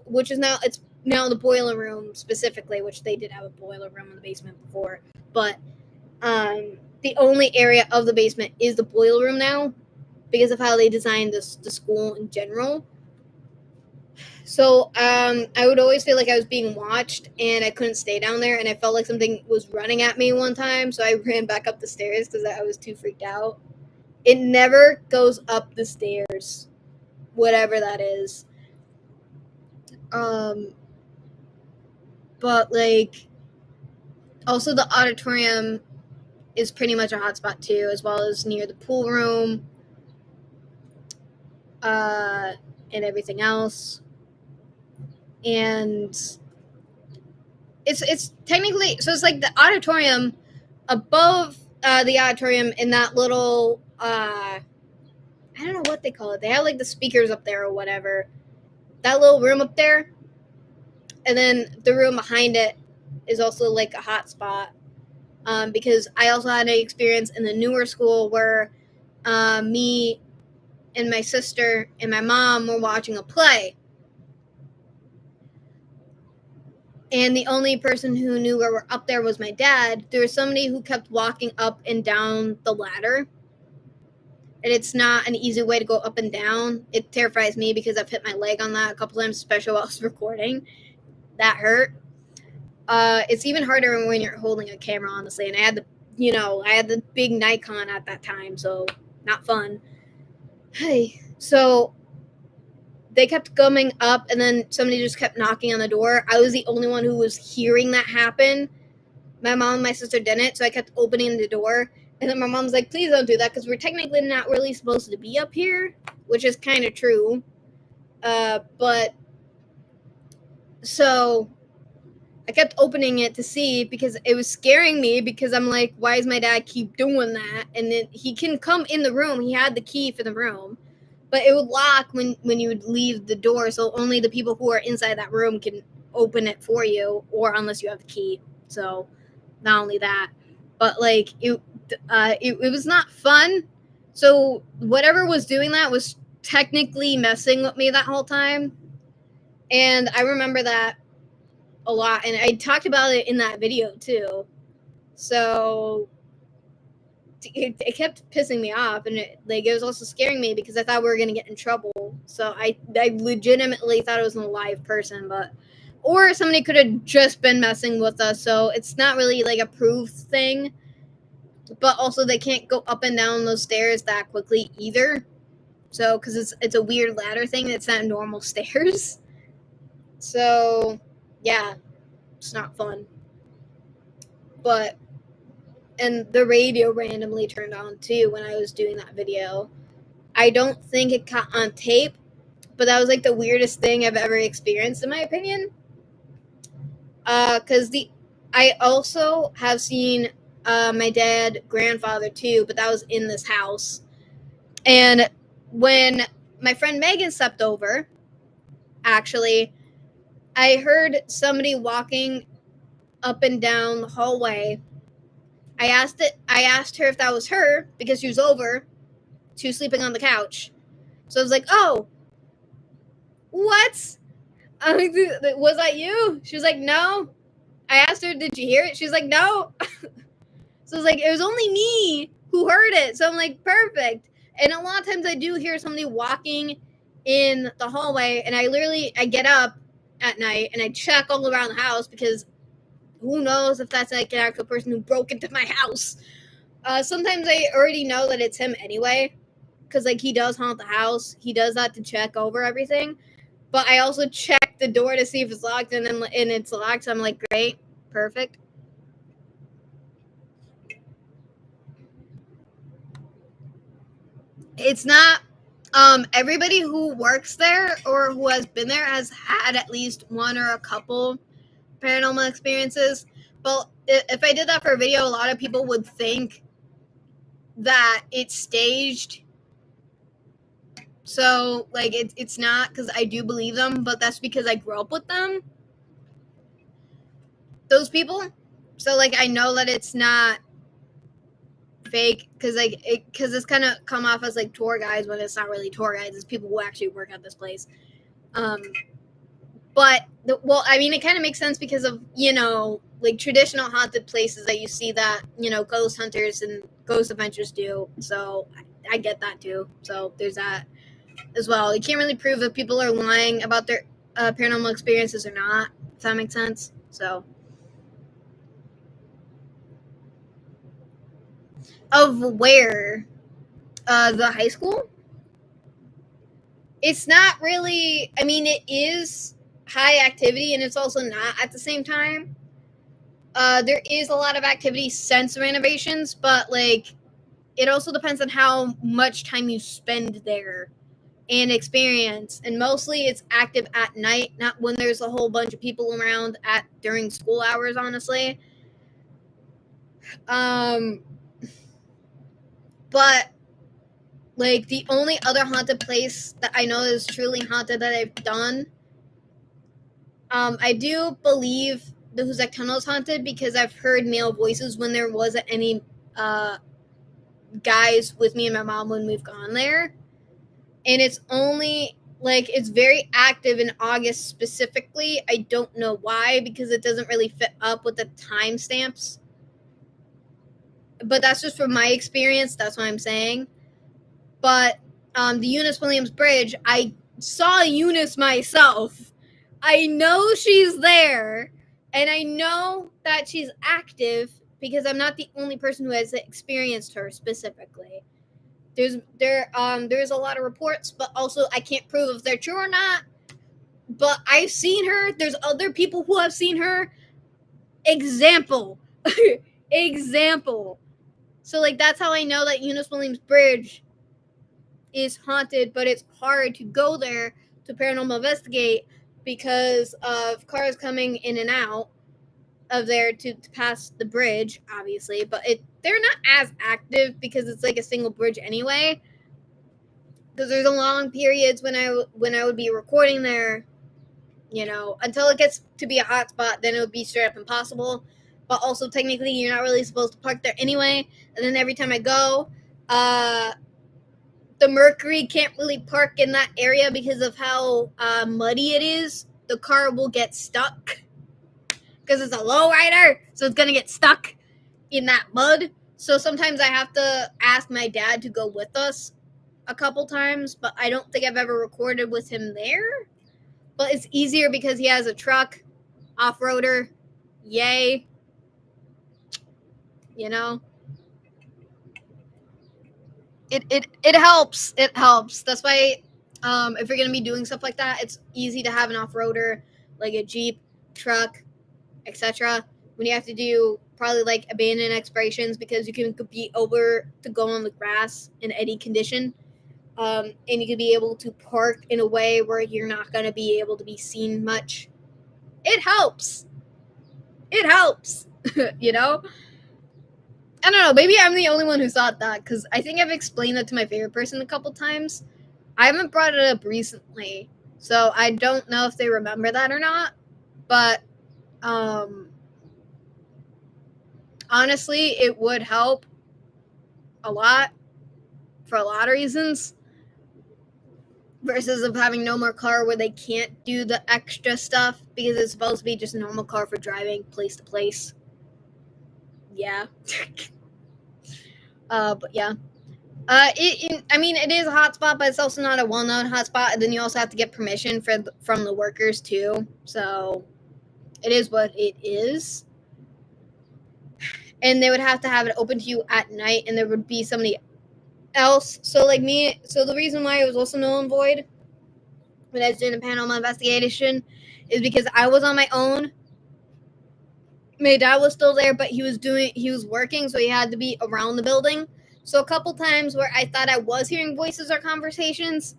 which is now, it's now the boiler room specifically, which they did have a boiler room in the basement before. But the only area of the basement is the boiler room now because of how they designed the school in general. So I would always feel like I was being watched, and I couldn't stay down there, and I felt like something was running at me one time, so I ran back up the stairs because I was too freaked out. It never goes up the stairs, whatever that is. But like, also the auditorium is pretty much a hotspot too, as well as near the pool room, and everything else. And it's technically, so it's like the auditorium above the auditorium in that little I don't know what they call it. They have like the speakers up there or whatever. That little room up there, and then the room behind it is also like a hot spot. Because I also had an experience in the newer school where me and my sister and my mom were watching a play. And the only person who knew we were up there was my dad. There was somebody who kept walking up and down the ladder. And it's not an easy way to go up and down. It terrifies me because I've hit my leg on that a couple times, especially while I was recording. That hurt. It's even harder when you're holding a camera, honestly. And I had the big Nikon at that time, so not fun. Hey, so they kept coming up, and then somebody just kept knocking on the door. I was the only one who was hearing that happen. My mom and my sister didn't, so I kept opening the door. And then my mom's like, please don't do that, because we're technically not really supposed to be up here, which is kind of true. But so I kept opening it to see because it was scaring me, because I'm like, why does my dad keep doing that? And then he can come in the room. He had the key for the room. But it would lock when you would leave the door, so only the people who are inside that room can open it for you, or unless you have the key. So not only that, but like it was not fun. So whatever was doing that was technically messing with me that whole time. And I remember that a lot, and I talked about it in that video too. So it kept pissing me off, and it was also scaring me because I thought we were going to get in trouble. So I legitimately thought it was an alive person, or somebody could have just been messing with us. So it's not really like a proof thing, but also they can't go up and down those stairs that quickly either. So, because it's a weird ladder thing, it's not normal stairs. So yeah, it's not fun. But and the radio randomly turned on too when I was doing that video. I don't think it caught on tape, but that was like the weirdest thing I've ever experienced, in my opinion. Because I also have seen my dad, grandfather too, but that was in this house. And when my friend Megan stepped over, actually, I heard somebody walking up and down the hallway. I asked her if that was her because she was over. She was sleeping on the couch. So I was like, "Oh, what? Was that you?" She was like, "No." I asked her, "Did you hear it?" She was like, "No." So I was like, "It was only me who heard it." So I'm like, "Perfect." And a lot of times I do hear somebody walking in the hallway, and I get up at night and I check all around the house because who knows if that's like an actual person who broke into my house. Sometimes I already know that it's him anyway, because like he does haunt the house. He does that to check over everything. But I also check the door to see if it's locked, and it's locked. So I'm like, great, perfect. It's not. Everybody who works there or who has been there has had at least one or a couple paranormal experiences. But if I did that for a video, a lot of people would think that it's staged. So like it's not, because I do believe them, but that's because I grew up with them. Those people. So like I know that it's not fake, because it's kind of come off as like tour guides when it's not really tour guides. It's people who actually work at this place. But well, I mean, it kind of makes sense because of like traditional haunted places that you see that ghost hunters and ghost adventures do. So I get that too. So there's that as well. You can't really prove if people are lying about their paranormal experiences or not. If that makes sense. So of where the high school. It's not really. I mean, it is high activity, and it's also not at the same time. There is a lot of activity since renovations, but like it also depends on how much time you spend there and experience. And mostly, it's active at night, not when there's a whole bunch of people around at during school hours. Honestly, um, but like the only other haunted place that I know is truly haunted that I've done. I do believe the Huzek Tunnel is haunted because I've heard male voices when there wasn't any guys with me and my mom when we've gone there. And it's only like it's very active in August specifically. I don't know why, because it doesn't really fit up with the timestamps. But that's just from my experience. That's what I'm saying. But the Eunice Williams Bridge, I saw Eunice myself. I know she's there, and I know that she's active because I'm not the only person who has experienced her specifically. There's a lot of reports, but also I can't prove if they're true or not. But I've seen her. There's other people who have seen her. Example. Example. So like that's how I know that Eunice Williams Bridge is haunted, but it's hard to go there to paranormal investigate because of cars coming in and out of there to pass the bridge, obviously. But they're not as active because it's like a single bridge anyway. Because there's a long periods when I would be recording there, until it gets to be a hot spot, then it would be straight up impossible. But also technically, you're not really supposed to park there anyway. And then every time I go, the Mercury can't really park in that area because of how muddy it is. The car will get stuck because it's a lowrider, so it's gonna get stuck in that mud. So sometimes I have to ask my dad to go with us a couple times, but I don't think I've ever recorded with him there. But it's easier because he has a truck, off-roader, yay, you know. It helps. It helps. That's why if you're gonna be doing stuff like that, it's easy to have an off-roader like a Jeep, truck, etc. When you have to do probably like abandoned explorations, because you can be over to go on the grass in any condition, and you can be able to park in a way where you're not gonna be able to be seen much. It helps. It helps. You know. I don't know. Maybe I'm the only one who thought that, because I think I've explained that to my favorite person a couple times. I haven't brought it up recently, so I don't know if they remember that or not. But honestly, it would help a lot for a lot of reasons. Versus of having no more car where they can't do the extra stuff because it's supposed to be just a normal car for driving place to place. Yeah. But yeah. I mean, it is a hotspot, but it's also not a well-known hotspot. And then you also have to get permission from the workers too. So it is what it is. And they would have to have it open to you at night, and there would be somebody else. So like me. So the reason why it was also null and void when I was doing a paranormal investigation is because I was on my own. My dad was still there, but he was working, so he had to be around the building. So a couple times where I thought I was hearing voices or conversations,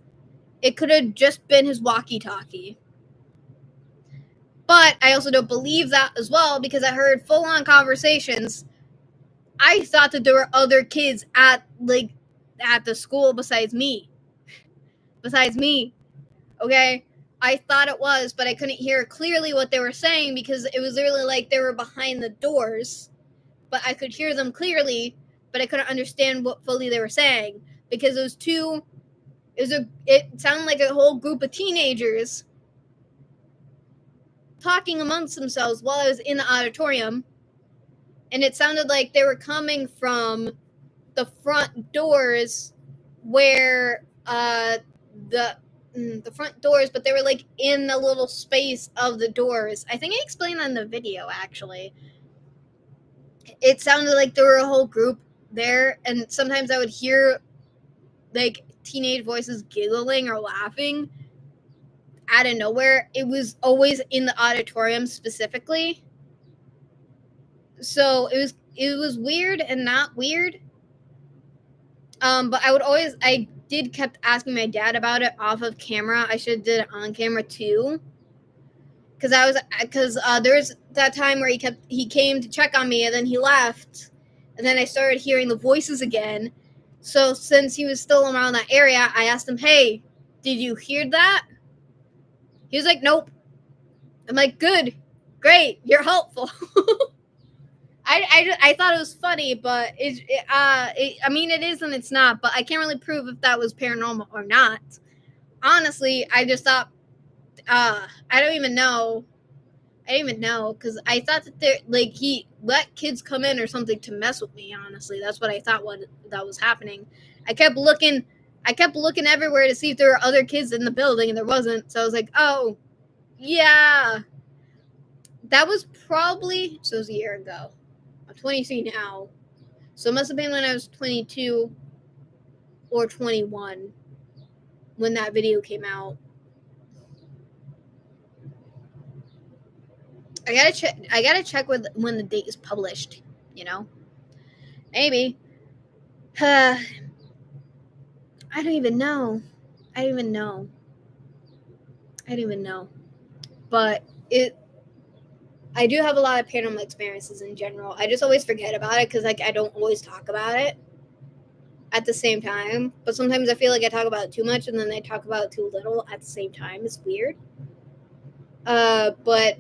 it could have just been his walkie-talkie. But I also don't believe that as well, because I heard full-on conversations. I thought that there were other kids at the school besides me. Okay? I thought it was, but I couldn't hear clearly what they were saying because it was literally like they were behind the doors. But I could hear them clearly, but I couldn't understand what fully they were saying because it sounded like a whole group of teenagers talking amongst themselves while I was in the auditorium, and it sounded like they were coming from the front doors where the front doors, but they were like in the little space of the doors. I think I explained that in the video, actually. It sounded like there were a whole group there, and sometimes I would hear like teenage voices giggling or laughing out of nowhere. It was always in the auditorium specifically. So it was weird and not weird. But I did kept asking my dad about it off of camera. I should have did it on camera too. Because there's that time where he came to check on me and then he left, and then I started hearing the voices again. So since he was still around that area, I asked him, "Hey, did you hear that?" He was like, "Nope." I'm like, "Good, great, you're helpful." I thought it was funny, but I mean, it is and it's not. But I can't really prove if that was paranormal or not. Honestly, I just thought, I don't even know. I didn't even know because I thought that he let kids come in or something to mess with me. Honestly, that's what I thought that was happening. I kept looking everywhere to see if there were other kids in the building, and there wasn't. So I was like, oh, yeah. That was probably, so it was a year ago. I'm 23 now. So it must have been when I was 22 or 21 when that video came out. I gotta check when the date is published, you know? Maybe. I don't even know. But I do have a lot of paranormal experiences in general. I just always forget about it because I don't always talk about it at the same time. But sometimes I feel like I talk about it too much and then I talk about it too little at the same time. It's weird. But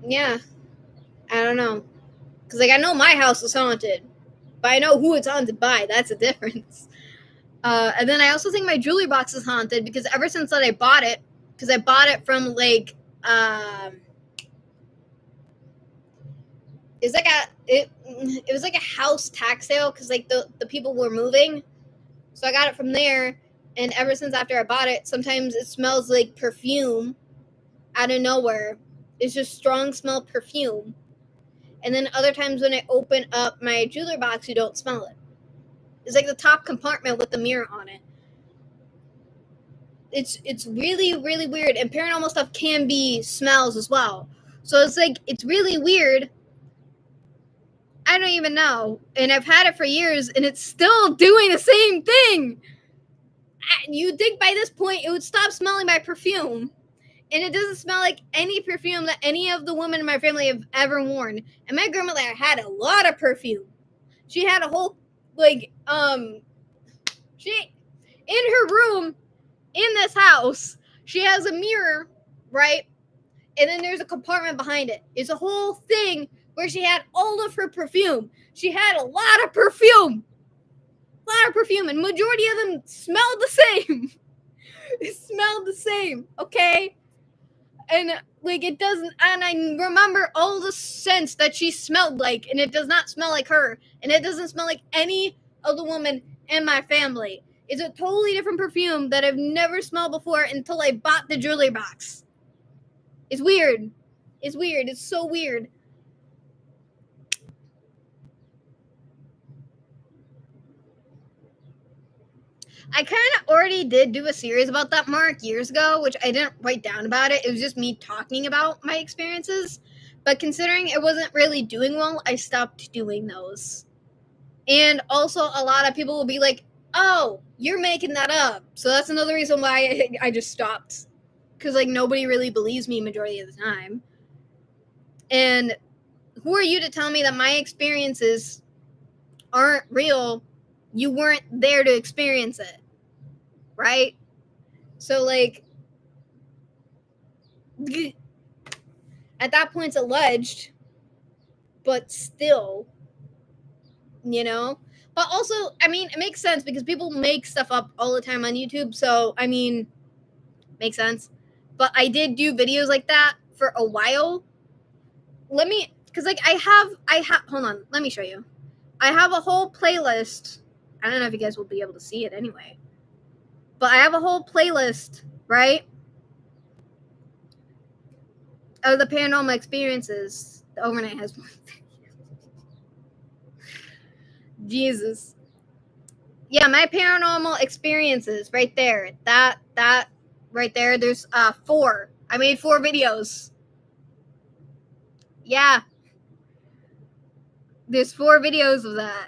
yeah, I don't know. Because I know my house is haunted, but I know who it's haunted by. That's a difference. And then I also think my jewelry box is haunted because ever since that I bought it, because I bought it from it was like a house tax sale because the people were moving, so I got it from there. And ever since after I bought it, sometimes it smells like perfume out of nowhere. It's just strong smell perfume. And then other times when I open up my jewelry box, you don't smell it. It's like the top compartment with the mirror on it. It's really, really weird. And paranormal stuff can be smells as well. So it's really weird. I don't even know. And I've had it for years and it's still doing the same thing. You'd think by this point it would stop smelling my perfume. and it doesn't smell like any perfume that any of the women in my family have ever worn. And my grandmother had a lot of perfume. She had a whole she in her room in this house. She has a mirror, right? And then there's a compartment behind it. It's a whole thing where she had all of her perfume. She had a lot of perfume. And majority of them smelled the same. It smelled the same, okay? And like it doesn't, and I remember all the scents that she smelled like, and it does not smell like her, and it doesn't smell like any of the women in my family. It's a totally different perfume that I've never smelled before until I bought the jewelry box. It's weird. It's so weird. I kind of already did do a series about that, Mark, years ago, which I didn't write down about it. It was just me talking about my experiences. But considering it wasn't really doing well, I stopped doing those. And also, a lot of people will be like, oh, you're making that up. So that's another reason why I just stopped. Because, like, nobody really believes me majority of the time. And who are you to tell me that my experiences aren't real? You weren't there to experience it. Right? So, like, at that point, it's alleged, but still, you know? But also, I mean, it makes sense because people make stuff up all the time on YouTube. So, I mean, makes sense. But I did do videos like that for a while. Because, like, hold on, let me show you. I have a whole playlist. I don't know if you guys will be able to see it anyway. But I have a whole playlist, right? Of the paranormal experiences. The overnight has one. Jesus. Yeah, my paranormal experiences right there. That right there. There's 4. I made 4 videos. Yeah. There's 4 videos of that.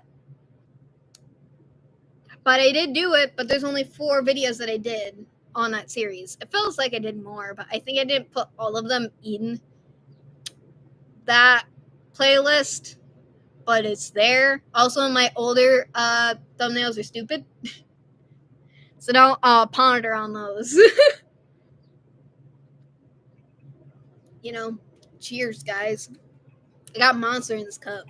But I did do it, but there's only 4 videos that I did on that series. It feels like I did more, but I think I didn't put all of them in that playlist. But it's there. Also, my older thumbnails are stupid. So don't ponder on those. You know, cheers, guys. I got Monster in this cup.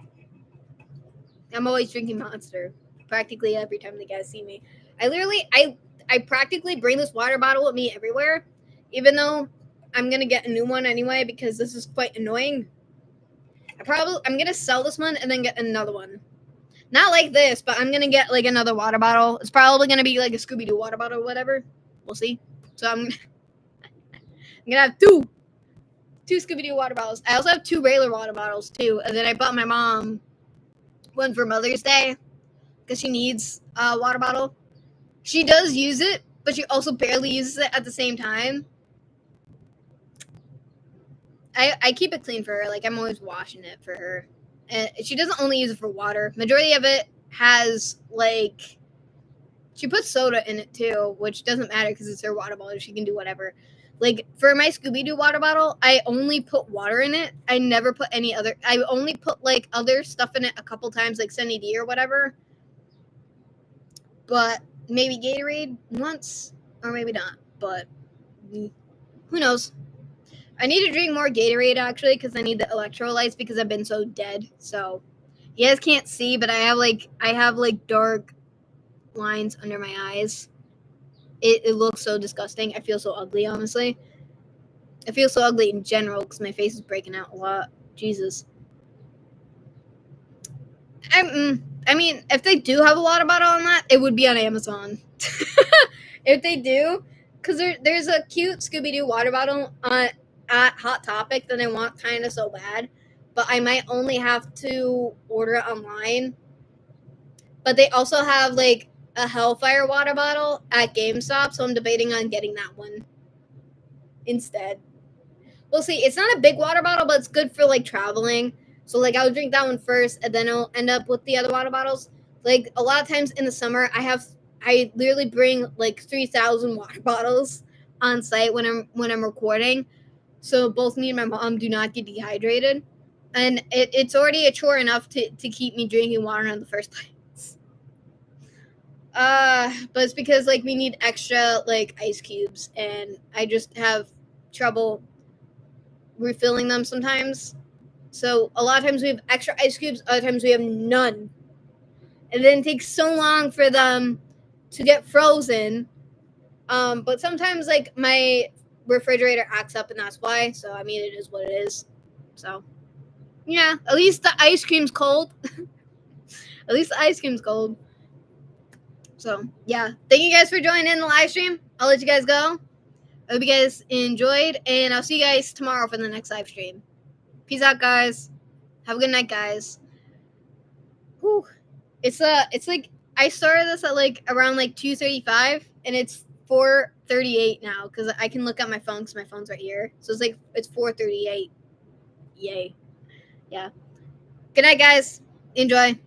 I'm always drinking Monster. Practically every time the guys see me. I practically bring this water bottle with me everywhere. Even though I'm going to get a new one anyway because this is quite annoying. I'm going to sell this one and then get another one. Not like this, but I'm going to get like another water bottle. It's probably going to be like a Scooby-Doo water bottle or whatever. We'll see. So I'm going to have 2 Scooby-Doo water bottles. I also have 2 regular water bottles too. And then I bought my mom one for Mother's Day because she needs a water bottle. She does use it, but she also barely uses it at the same time. I keep it clean for her. Like, I'm always washing it for her. And she doesn't only use it for water. Majority of it has, like, she puts soda in it, too, which doesn't matter because it's her water bottle. She can do whatever. Like, for my Scooby-Doo water bottle, I only put water in it. I never put any other. I only put, like, other stuff in it a couple times, like Sunny D or whatever. But maybe Gatorade once, or maybe not. But who knows? I need to drink more Gatorade, actually, because I need the electrolytes because I've been so dead. So, you guys can't see, but I have, like, dark lines under my eyes. It looks so disgusting. I feel so ugly, honestly. I feel so ugly in general because my face is breaking out a lot. Jesus. I mean, if they do have a water bottle on that, it would be on Amazon. If they do, because there's a cute Scooby-Doo water bottle at Hot Topic that I want kind of so bad, but I might only have to order it online. But they also have, like, a Hellfire water bottle at GameStop, so I'm debating on getting that one instead. We'll see. It's not a big water bottle, but it's good for, like, traveling. So, like, I'll drink that one first, and then I'll end up with the other water bottles. Like, a lot of times in the summer, I literally bring, like, 3,000 water bottles. on site when I'm recording, so both me and my mom do not get dehydrated, and it's already a chore enough to keep me drinking water in the first place. But it's because like we need extra like ice cubes, and I just have trouble refilling them sometimes. So a lot of times we have extra ice cubes, other times we have none. And then it takes so long for them to get frozen. But sometimes like my refrigerator acts up and that's why. So I mean it is what it is. So yeah, at least the ice cream's cold. At least the ice cream's cold. So yeah. Thank you guys for joining in the live stream. I'll let you guys go. I hope you guys enjoyed, and I'll see you guys tomorrow for the next live stream. Peace out, guys. Have a good night, guys. Whew. It's like I started this at like around like 2:35, and it's 4:38 now because I can look at my phone because my phone's right here. So it's 4:38. Yay. Yeah. Good night, guys. Enjoy.